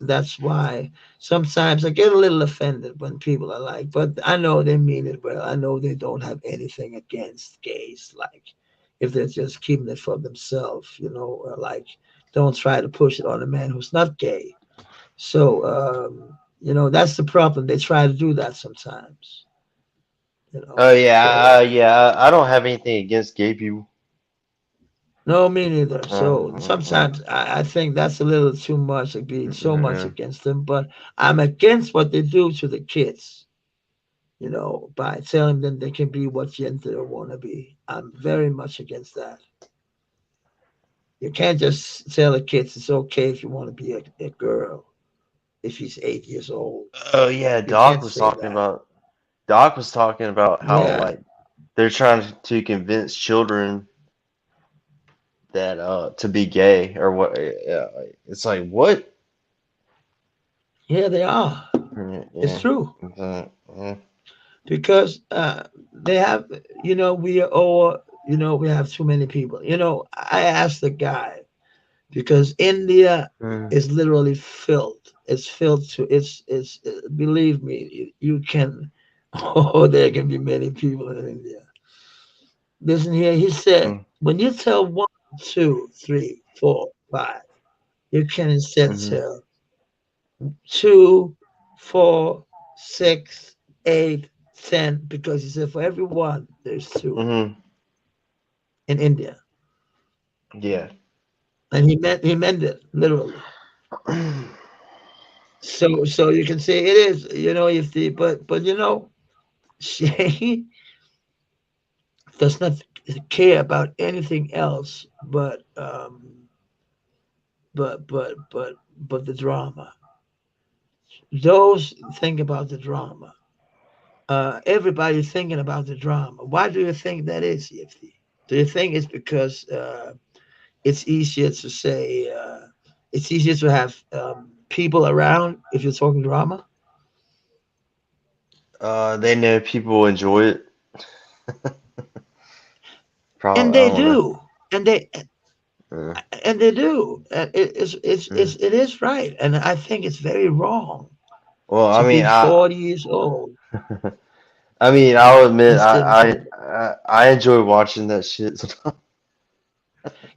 That's why sometimes I get a little offended when people are like, but I know they mean it well. I know they don't have anything against gays. Like if they're just keeping it for themselves, or like don't try to push it on a man who's not gay. So That's the problem. They try to do that sometimes. Oh yeah, So yeah. I don't have anything against gay people. no, me neither. So Uh, sometimes I think that's a little too much, like being so much yeah. against them. But I'm against what they do to the kids. By telling them they can be what gender they want to be. I'm very much against that. You can't just tell the kids it's okay if you want to be a girl if he's 8 years old. Oh yeah, You can't say that. Doc was talking about how Yeah, like they're trying to convince children that to be gay or what. Yeah, like, it's like what? yeah, they are. Yeah, It's yeah. true Yeah. because they have. We all. We have too many people. I asked the guy because India Mm, is literally filled. It's filled to. It's. Believe me, you can. Oh, there can be many people in India. Listen here. He said, mm, when you tell one, two, three, four, five, you can instead mhm, tell two, four, six, eight, 10, because he said for every one, there's two mhm. in India. Yeah. And he meant it literally. So you can say it is, if the but she does not care about anything else but the drama. Those think about the drama. Everybody's thinking about the drama. Why do you think that is, EFT? Do you think it's because it's easier to say, it's easier to have people around if you're talking drama? They know people enjoy it. And Probably, I they don't know. do. And they Uh, and they do. mm. It is right. And I think it's very wrong Well, I to mean, be 40 years old I mean, I'll admit, instead of 30. I enjoy watching that shit sometimes.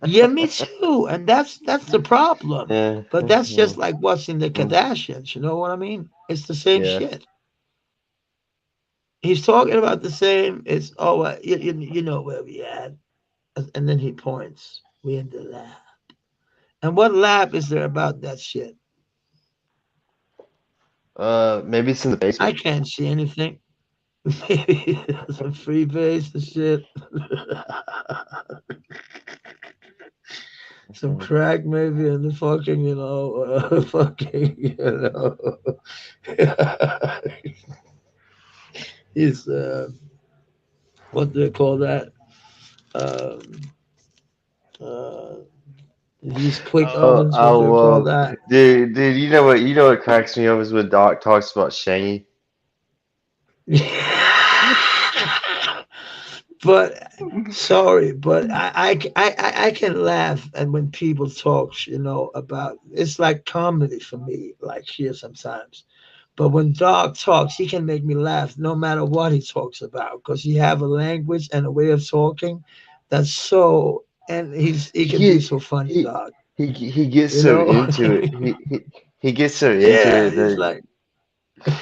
Yeah, me too. And that's the problem. Yeah, But yeah, that's just like watching the mm, Kardashians. You know what I mean? It's the same yeah. shit. He's talking about the same. It's you know where we at, and then he points. We in the lab. And what lab is there about that shit? Maybe it's in the I basement. can't see anything. Maybe some free base and shit. Some Mm. crack maybe in the fucking fucking he's what do they call that? Um, uh, these quick Oh, ovens. I What do they call love, that? dude. You know what cracks me up is when Doc talks about Shangy. But sorry, but I can laugh and when people talk, about it's like comedy for me, like here sometimes. But when Dog talks, he can make me laugh no matter what he talks about because he have a language and a way of talking that's so, and he He can be get so funny, he Dog. he gets You so know? into it. He gets so into Yeah, it he's that like,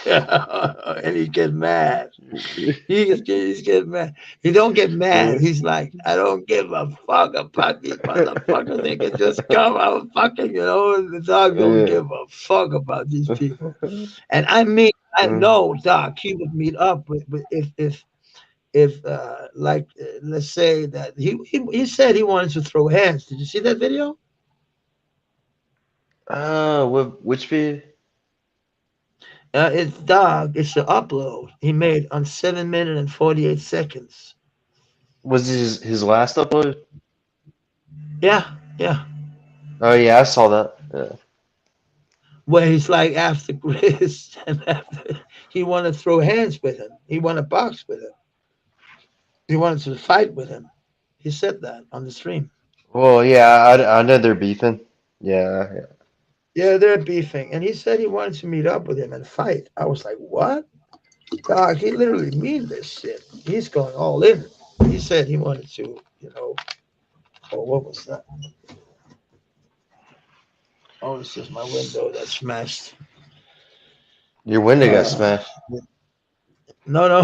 and he get mad. He's get mad. He don't get mad. He's like, I don't give a fuck about these motherfuckers. They can just come out fucking, and the dog don't yeah. give a fuck about these people. And I mean, I know Doc, he would meet up with if like let's say that he said he wanted to throw hands. Did you see that video? Which video? It's Dog. It's the upload he made on 7 minutes and 48 seconds. Was his last upload? Yeah, yeah. Oh yeah, I saw that. Yeah. Where he's like after Chris and after he wanted to throw hands with him. He wanted to box with him. He wanted to fight with him. He said that on the stream. Well, yeah, I know they're beefing. Yeah, yeah. Yeah, they're beefing. And he said he wanted to meet up with him and fight. I was like, what? Dog, he literally mean this shit. He's going all in. He said he wanted to, oh, what was that? Oh, it's just my window that smashed. Your window got Uh, smashed. no, no.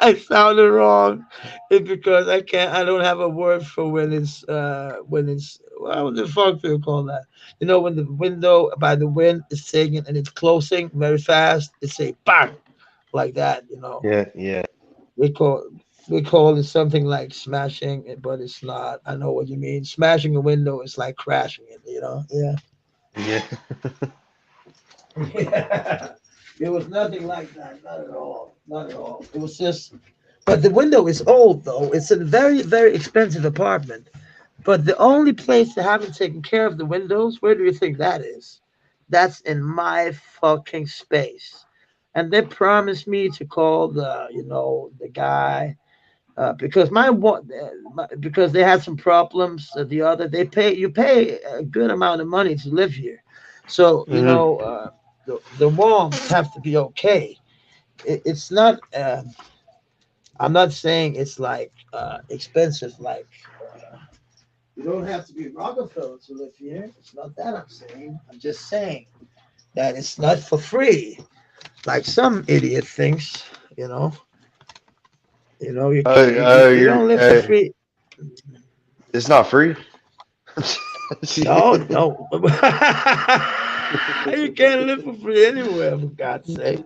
I sounded wrong. It's because I can't. I don't have a word for when it's what the fuck do you call that? You know when the window by the wind is singing and it's closing very fast. It say bang like that. You know Yeah, yeah, we call we call it something like smashing, but it's not. I know what you mean. Smashing a window is like crashing it. You know? Yeah. yeah. Yeah. It was nothing like that. Not at all. Not at all. It was just. But the window is old though. It's a very very expensive apartment. But the only place they haven't taken care of the windows, where do you think that is? That's in my fucking space. And they promised me to call the guy because because they had some problems. The other you pay a good amount of money to live here, so Hmm. the walls have to be okay. It's not. I'm not saying it's like expensive. Like you don't have to be Rockefeller to live here. It's not that I'm saying. I'm just saying that it's not for free, like some idiot thinks. You know. You Oh, can't. oh, You don't live for free. it's not free. No, no. You can't live for free anywhere, for God's sake.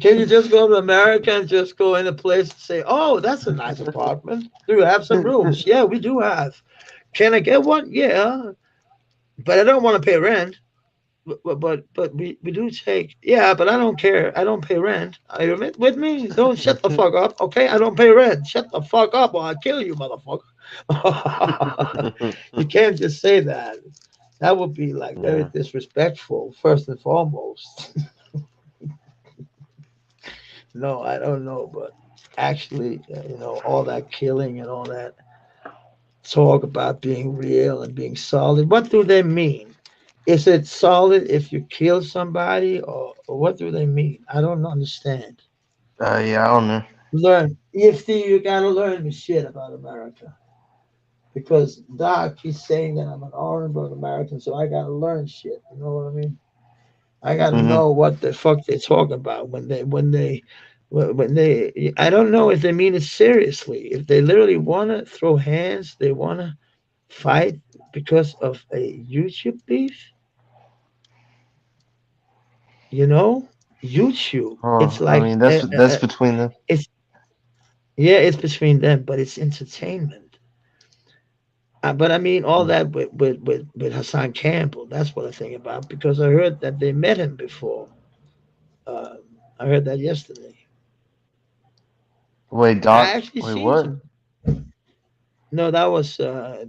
Can you just go to America and just go in a place and say, "Oh, that's a nice apartment. Do you have some rooms?" Yeah, we do have. Can I get one? Yeah, but I don't want to pay rent. But we do take. Yeah, but I don't care. I don't pay rent. Are you with me? Don't shut the fuck up, okay? I don't pay rent. Shut the fuck up, or I'll kill you, motherfucker. You can't just say that. That would be like very Yeah. disrespectful, first and foremost. No, I don't know, but actually, all that killing and all that talk about being real and being solid, what do they mean? Is it solid if you kill somebody, or what do they mean? I don't understand. Yeah, I don't know. Learn. You gotta learn the shit about America. Because Doc, he's saying that I'm an Orangeburg American, so I gotta learn shit. You know what I mean? I gotta Hmm. know what the fuck they talk about when they. I don't know if they mean it seriously. If they literally wanna throw hands, they wanna fight because of a YouTube beef. You know, YouTube. It's Oh, I like mean that's between them. it's yeah, it's between them, but it's entertainment. But I mean, all that with Hassan Campbell. That's what I think about because I heard that they met him before. Uh, I heard that yesterday. Wait, I Doc. actually Wait, seen what? some. No, that was. I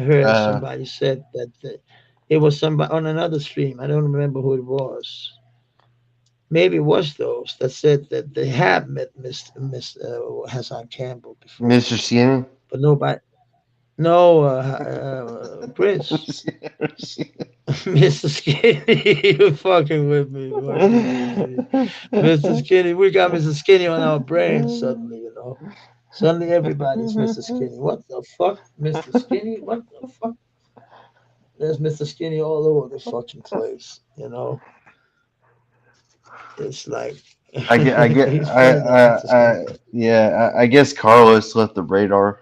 heard Uh, somebody said that it was somebody on another stream. I don't remember who it was. Maybe it was those that said that they have met Miss Hassan Campbell before, Mr. Skinny. but nobody. No, Prince, Mr. Skinny, you fucking with me, fucking with me, Mr. Skinny. We got Mr. Skinny on our brains suddenly, Suddenly everybody's Mr. Skinny. What the fuck, Mr. Skinny? What the fuck? There's Mr. Skinny all over the fucking place. It's like I get, he's funny though, Mr. Skinny. yeah, I guess Carlos left the radar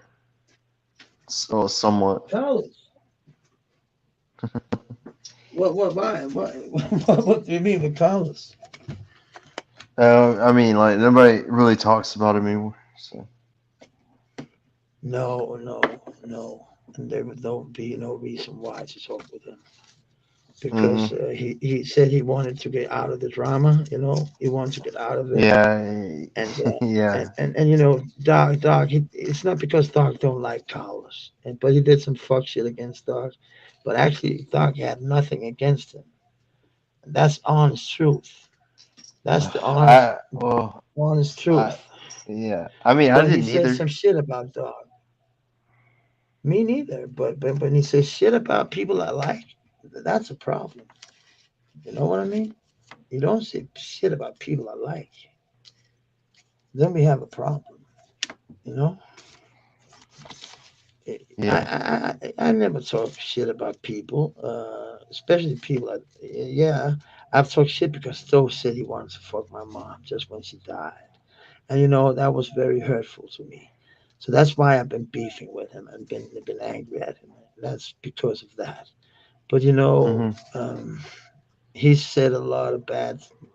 so somewhat. College. What? Why? What do you mean with Carlos? I mean, like nobody really talks about him anymore. So. No, no, no. And there would no be no reason why to talk with him Hmm. because he said he wanted to get out of the drama. He wanted to get out of it, Yeah, and yeah, Doc. It's not because Doc don't like Carlos, but he did some fuck shit against Doc. But actually, Doc had nothing against him. And that's honest truth. That's the well, honest I, truth. yeah. I mean, I But he didn't said either. some shit about Doc. Me neither. But when he says shit about people I like, that's a problem. You know what I mean? You don't say shit about people I like. Then we have a problem. You know? I Yeah. I, I never talk shit about people. especially people that, yeah, I've talked shit because Stowe said he wanted to fuck my mom just when she died. And that was very hurtful to me. So that's why I've been beefing with him and been angry at him. That's because of that. But Hmm. he said a lot of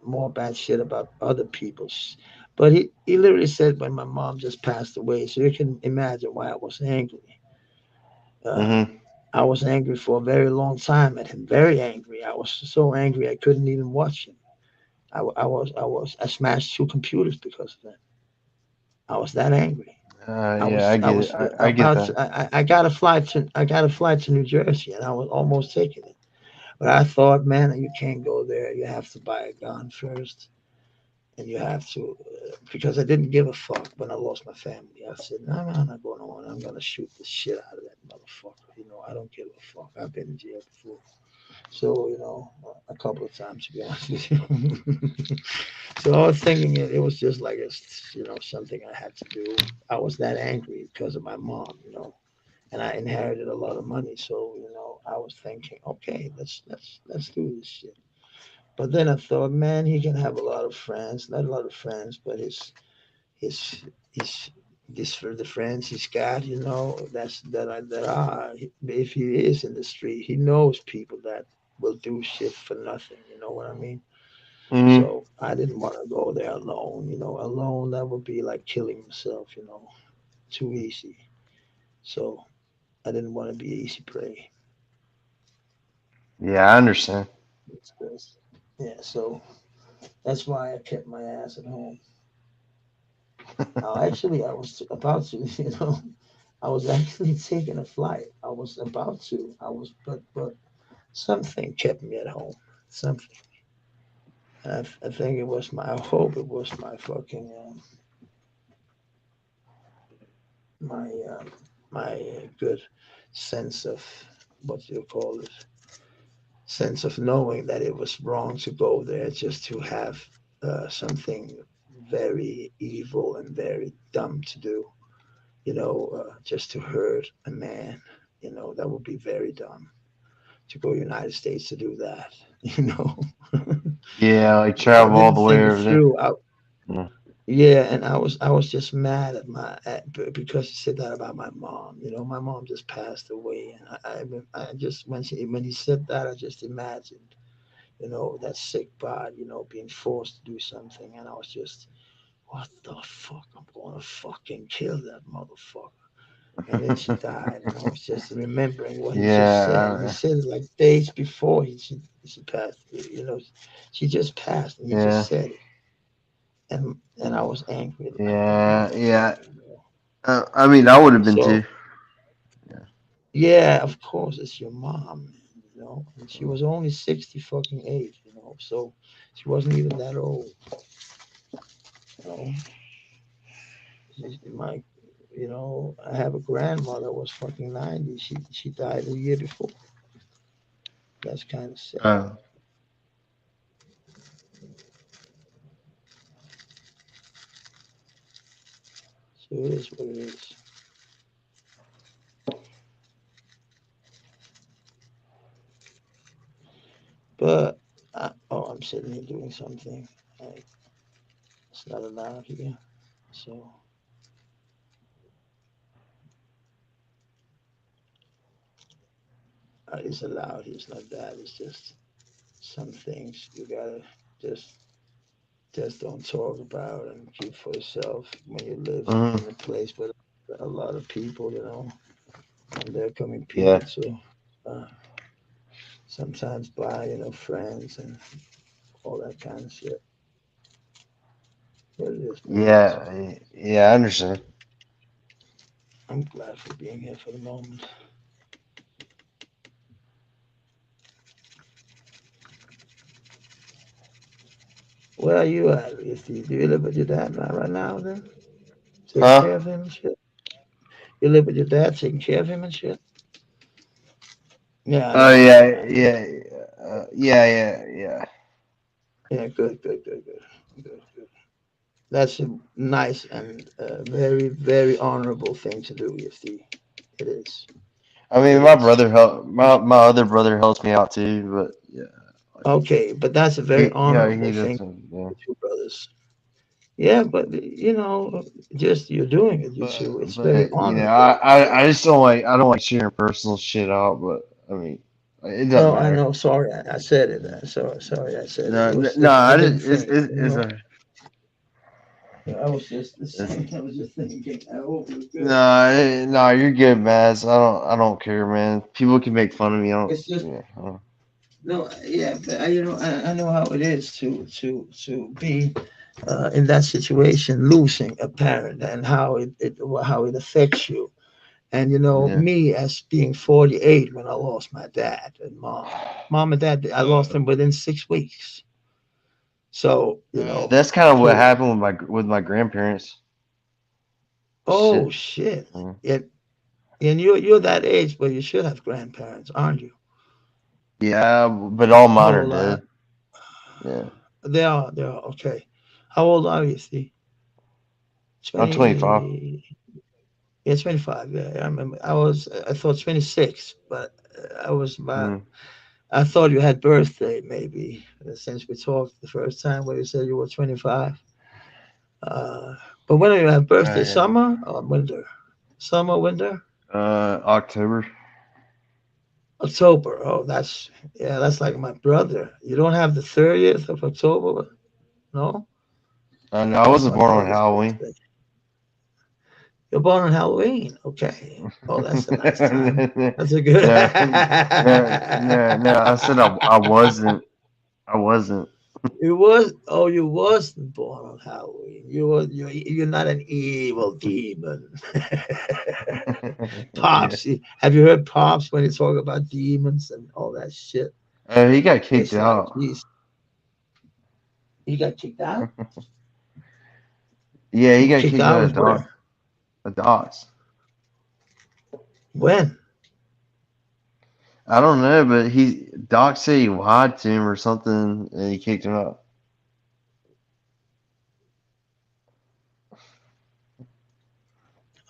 more bad shit about other people's. But he literally said when my mom just passed away, so you can imagine why I was angry. Uh, Hmm. I was angry for a very long time at him, very angry. I was so angry I couldn't even watch him. I smashed two computers because of that. I was that angry. Yeah, I I get it. was I get about that. to, I got a flight to New Jersey, and I was almost taking it. But I thought, man, you can't go there. You have to buy a gun first, and you have to, because I didn't give a fuck when I lost my family. I said, no, I'm not going on. I'm gonna shoot the shit out of that motherfucker. I don't give a fuck. I've been in jail before. So, a couple of times to be honest with you. So I was thinking it was just like it's something I had to do. I was that angry because of my mom, and I inherited a lot of money. So I was thinking, okay, let's do this shit. But then I thought, man, he can have a lot of friends, not a lot of friends, but his his this for the friends he's got, if he is in the street, he knows people that will do shit for nothing. You know what I mean? Hmm. So I didn't want to go there alone. Alone that would be like killing myself. Too easy. So I didn't want to be easy prey. Yeah, I understand. Yeah, so that's why I kept my ass at home. Actually, I was about to, I was actually taking a flight. I was about to. But something kept me at home. Something. And I think it was I hope it was my fucking, my, good sense of, what do you call it? Sense of knowing that it was wrong to go there just to have something very evil and very dumb to do. Just to hurt a man. That would be very dumb to go United States to do that. You know. Yeah, like So I travel all didn't the way think it over there. through. Mm. Yeah, and I was just mad because she said that about my mom. My mom just passed away, and I just when he said that, I just imagined, that sick body, being forced to do something, and I was just, what the fuck? I'm gonna fucking kill that motherfucker. And then she died, and I was just remembering what he just said. He Yeah, said it like days before she passed. She just passed, and he just yeah, said it, and I was angry like a yeah, yeah. motherfucker. I mean, I would have been too. So Yeah. yeah, of course it's your mom, man. And she was only 60 fucking eight, so she wasn't even that old. You know, my, I have a grandmother was fucking 90. She died a year before. That's kind of sad. Uh, So it is what it is. But I'm sitting here doing something. I, it's not allowed here. So it's allowed here. It's not that. It's just some things you gotta just just don't talk about and keep for yourself when you live mhm. in a place with a lot of people, and they're coming Yeah, people to uh, sometimes buy, friends and all that kind of shit. But it is what it is. yeah. I understand. I'm glad for being here for the moment. Where are you at, Lucy? Do you live with your dad right now then? Taking care Huh? of him and shit? You live with your dad taking care of him and shit? Yeah, I Oh know, I know, yeah, I know. yeah, yeah. Yeah, good, good, good, good, good, good. That's a nice and very, very honorable thing to do, EFT. It is. I mean, It my is. brother help my other brother helps me out too, but yeah, like Okay, but that's a very he honorable thing doesn't. Yeah, with your brothers. Yeah, but just you're doing it, you two. It's very honorable. I just I don't like sharing personal shit out, but I mean, it doesn't No, I matter. know. Sorry, I said it. Yeah. Sorry, I said it. No, It was no, just I I didn't just think. it's a I was just the it's, same. I was just thinking. I hope you're good. no, no, you're good, Maz. I don't care, man. People can make fun of me. I don't. It's just Yeah, I don't. no, yeah, but I know how it is to be in that situation, losing a parent, and how it affects you. And Yeah. me as being 48 when I lost my dad and mom and dad, I lost them within 6 weeks. So That's kind of what to happened with my grandparents. oh Shit. shit, Yeah, it and you're that age, but you should have grandparents, aren't you? yeah, but all How mine are old are dead. Yeah, they are okay. How old are you, Steve? I'm 25. 20. Yeah, 25. Yeah, I remember. I thought 26, but I was about, Mm. I thought you had birthday maybe since we talked the first time where you said you were 25. Uh, but when do you have birthday? Yeah. Summer or winter? Summer, winter? October. October. Oh, that's like my brother. You don't have the 30th of October? No? I That's wasn't my born on brother's Halloween. birthday. You're born on Halloween. Okay. Oh, that's a nice time. no, That's a good. no. I wasn't. I wasn't. You wasn't born on Halloween. You're not an evil demon. Yeah. Pops, have you heard Pops when he talk about demons and all that shit? He got kicked It's like out. he got kicked out. Yeah, he got Kicked kicked out out of where? of docs. When? I don't know, but Doc said he lied to him or something, and he kicked him out.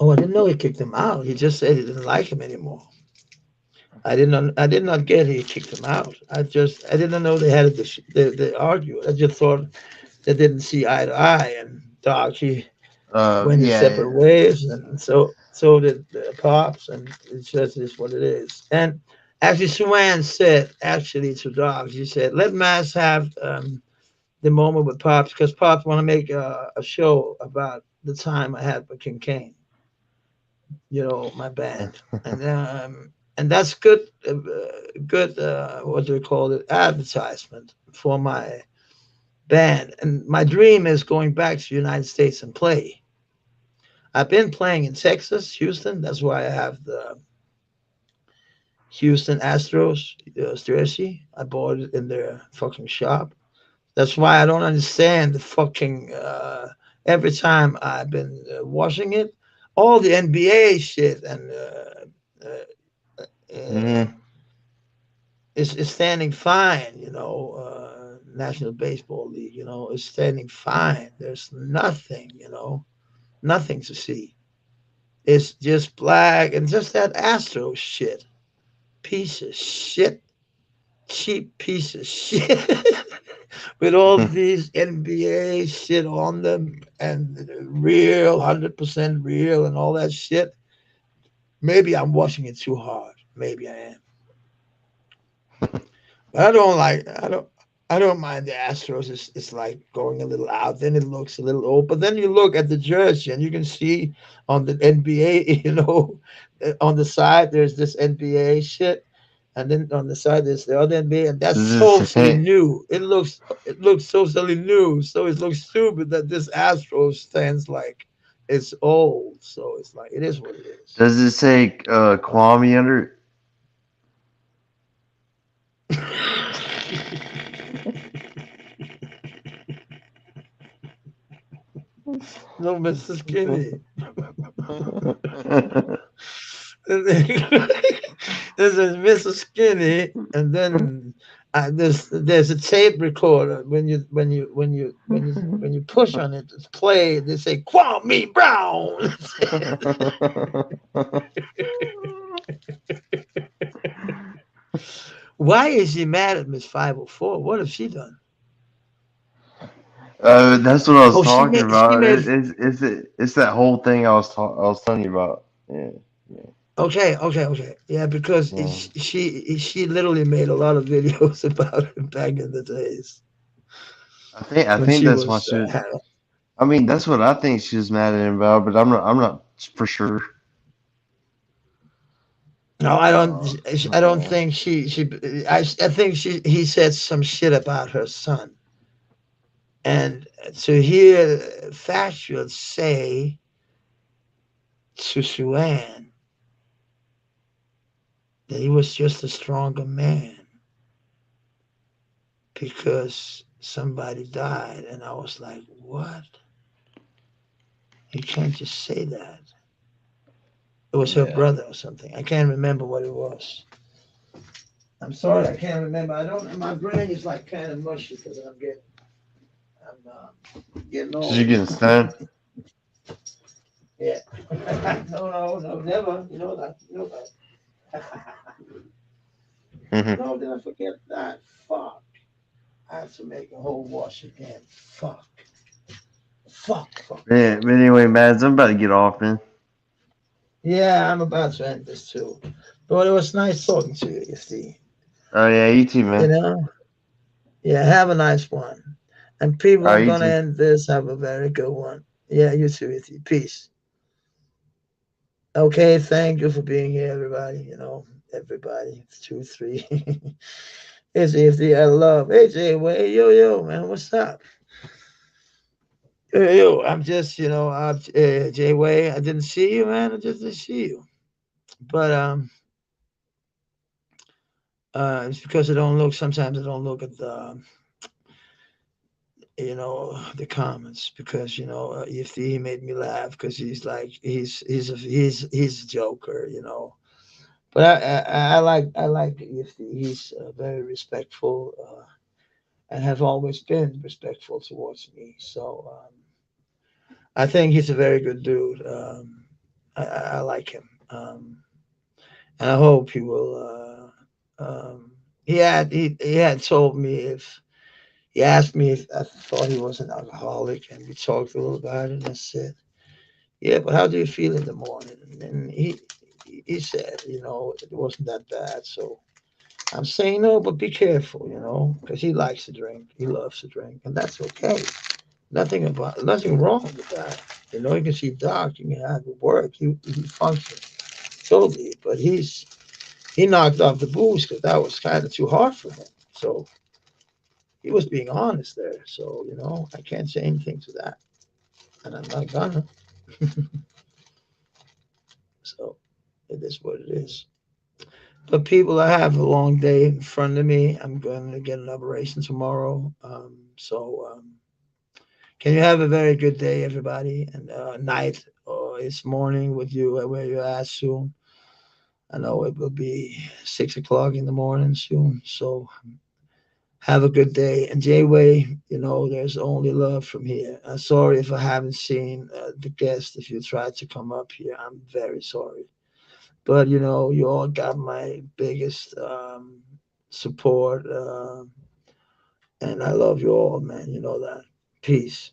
Oh, I didn't know he kicked him out. He just said he didn't like him anymore. I did not get he kicked him out. I didn't know they had they argued. I just thought they didn't see eye to eye, and Doc he went his Yeah. separate ways, and so did the Pops, and it's just is what it is. And actually, Suwan said actually to Doc, she said, "Let Mass have the moment with Pops because Pops want to make a show about the time I had with King Kane, my band, and that's good, good. What do we call it? Advertisement for my band. And my dream is going back to the United States and play. I've been playing in Texas, Houston. That's why I have the Houston Astros jersey. I bought it in their fucking shop. That's why I don't understand the fucking. Every time I've been washing it, all the NBA shit and uh, hmm is standing fine. National Baseball League. Is standing fine. There's nothing. Nothing to see. It's just black and just that Astro shit. Piece of shit. Cheap piece of shit. With all these NBA shit on them and real, 100% real and all that shit. Maybe I'm washing it too hard. Maybe I am. But I don't mind the Astros. It's like going a little out. Then it looks a little old. But then you look at the jersey and you can see on the NBA, on the side there's this NBA shit, and then on the side there's the other NBA, and that's Does it totally say new. It looks totally new. So it looks stupid that this Astros stands like it's old. So it's like it is what it is. does it say Kwame under No, Mr. Skinny. it? This is Mr. Skinny, and then there's a tape recorder. When you push on it, it's play. They say Kwame Brown. Why is she mad at Miss 504? What have she done? That's what I was Oh, talking she about. made. It's that whole thing I was telling you about. Yeah, yeah, Okay. Yeah, because yeah. she literally made a lot of videos about it back in the days I when think she that's why was. she was. I mean, that's what I think she was mad at him about, but I'm not for sure. No, I don't Yeah. think I think he said some shit about her son, and to hear Thatcher say to Suan that he was just a stronger man because somebody died, and I was like, what? You can't just say that. It was her Yeah. brother or something. I can't remember what it was. I'm sorry, I can't remember. I don't. My brain is like kind of mushy because I'm getting Did you old. get stoned? Yeah. No, never. You know that. You know that. Hmm. No, did I forget that? Fuck. I have to make a whole wash again. Fuck. Fuck. Yeah, but anyway, Mads, I'm about to get off, man. Yeah, I'm about to end this too. But it was nice talking to you, Steve. Oh yeah, you too, You man. know? Yeah, have a nice one. And people, All right, I'm you gonna too. end this. Have a very good one. Yeah, you too, with you. Peace. Okay, thank you for being here, everybody. Everybody. It's 2, 3. It's easy. I love. Hey, Jay, Way, yo, man, what's up? Yo, I'm just, Jay Way. I didn't see you, man. I just didn't see you. But it's because I don't look. Sometimes I don't look at the comments because if he made me laugh because he's like he's a joker. But I like if he's very respectful and has always been respectful towards me. So I think he's a very good dude. I like him, and I hope he will. He had told me if he asked me if I thought he was an alcoholic, and we talked a little about it. And I said, "Yeah, but how do you feel in the morning?" And he said, it wasn't that bad. So I'm saying no, but be careful, because he likes to drink. He loves to drink, and that's okay. Nothing wrong with that. You can see Doc. You can have it work. He functions totally, but he knocked off the booze because that was kind of too hard for him. So he was being honest there. So I can't say anything to that, and I'm not gonna. So it is what it is. But people, I have a long day in front of me. I'm going to get an operation tomorrow. So can you have a very good day, everybody, and night or it's morning with you where you're at soon. I know it will be 6 o'clock in the morning soon. So have a good day. And Jay Way, there's only love from here. I'm sorry if I haven't seen the guest. If you tried to come up here, I'm very sorry. But you all got my biggest support, and I love you all, man. You know that. Peace.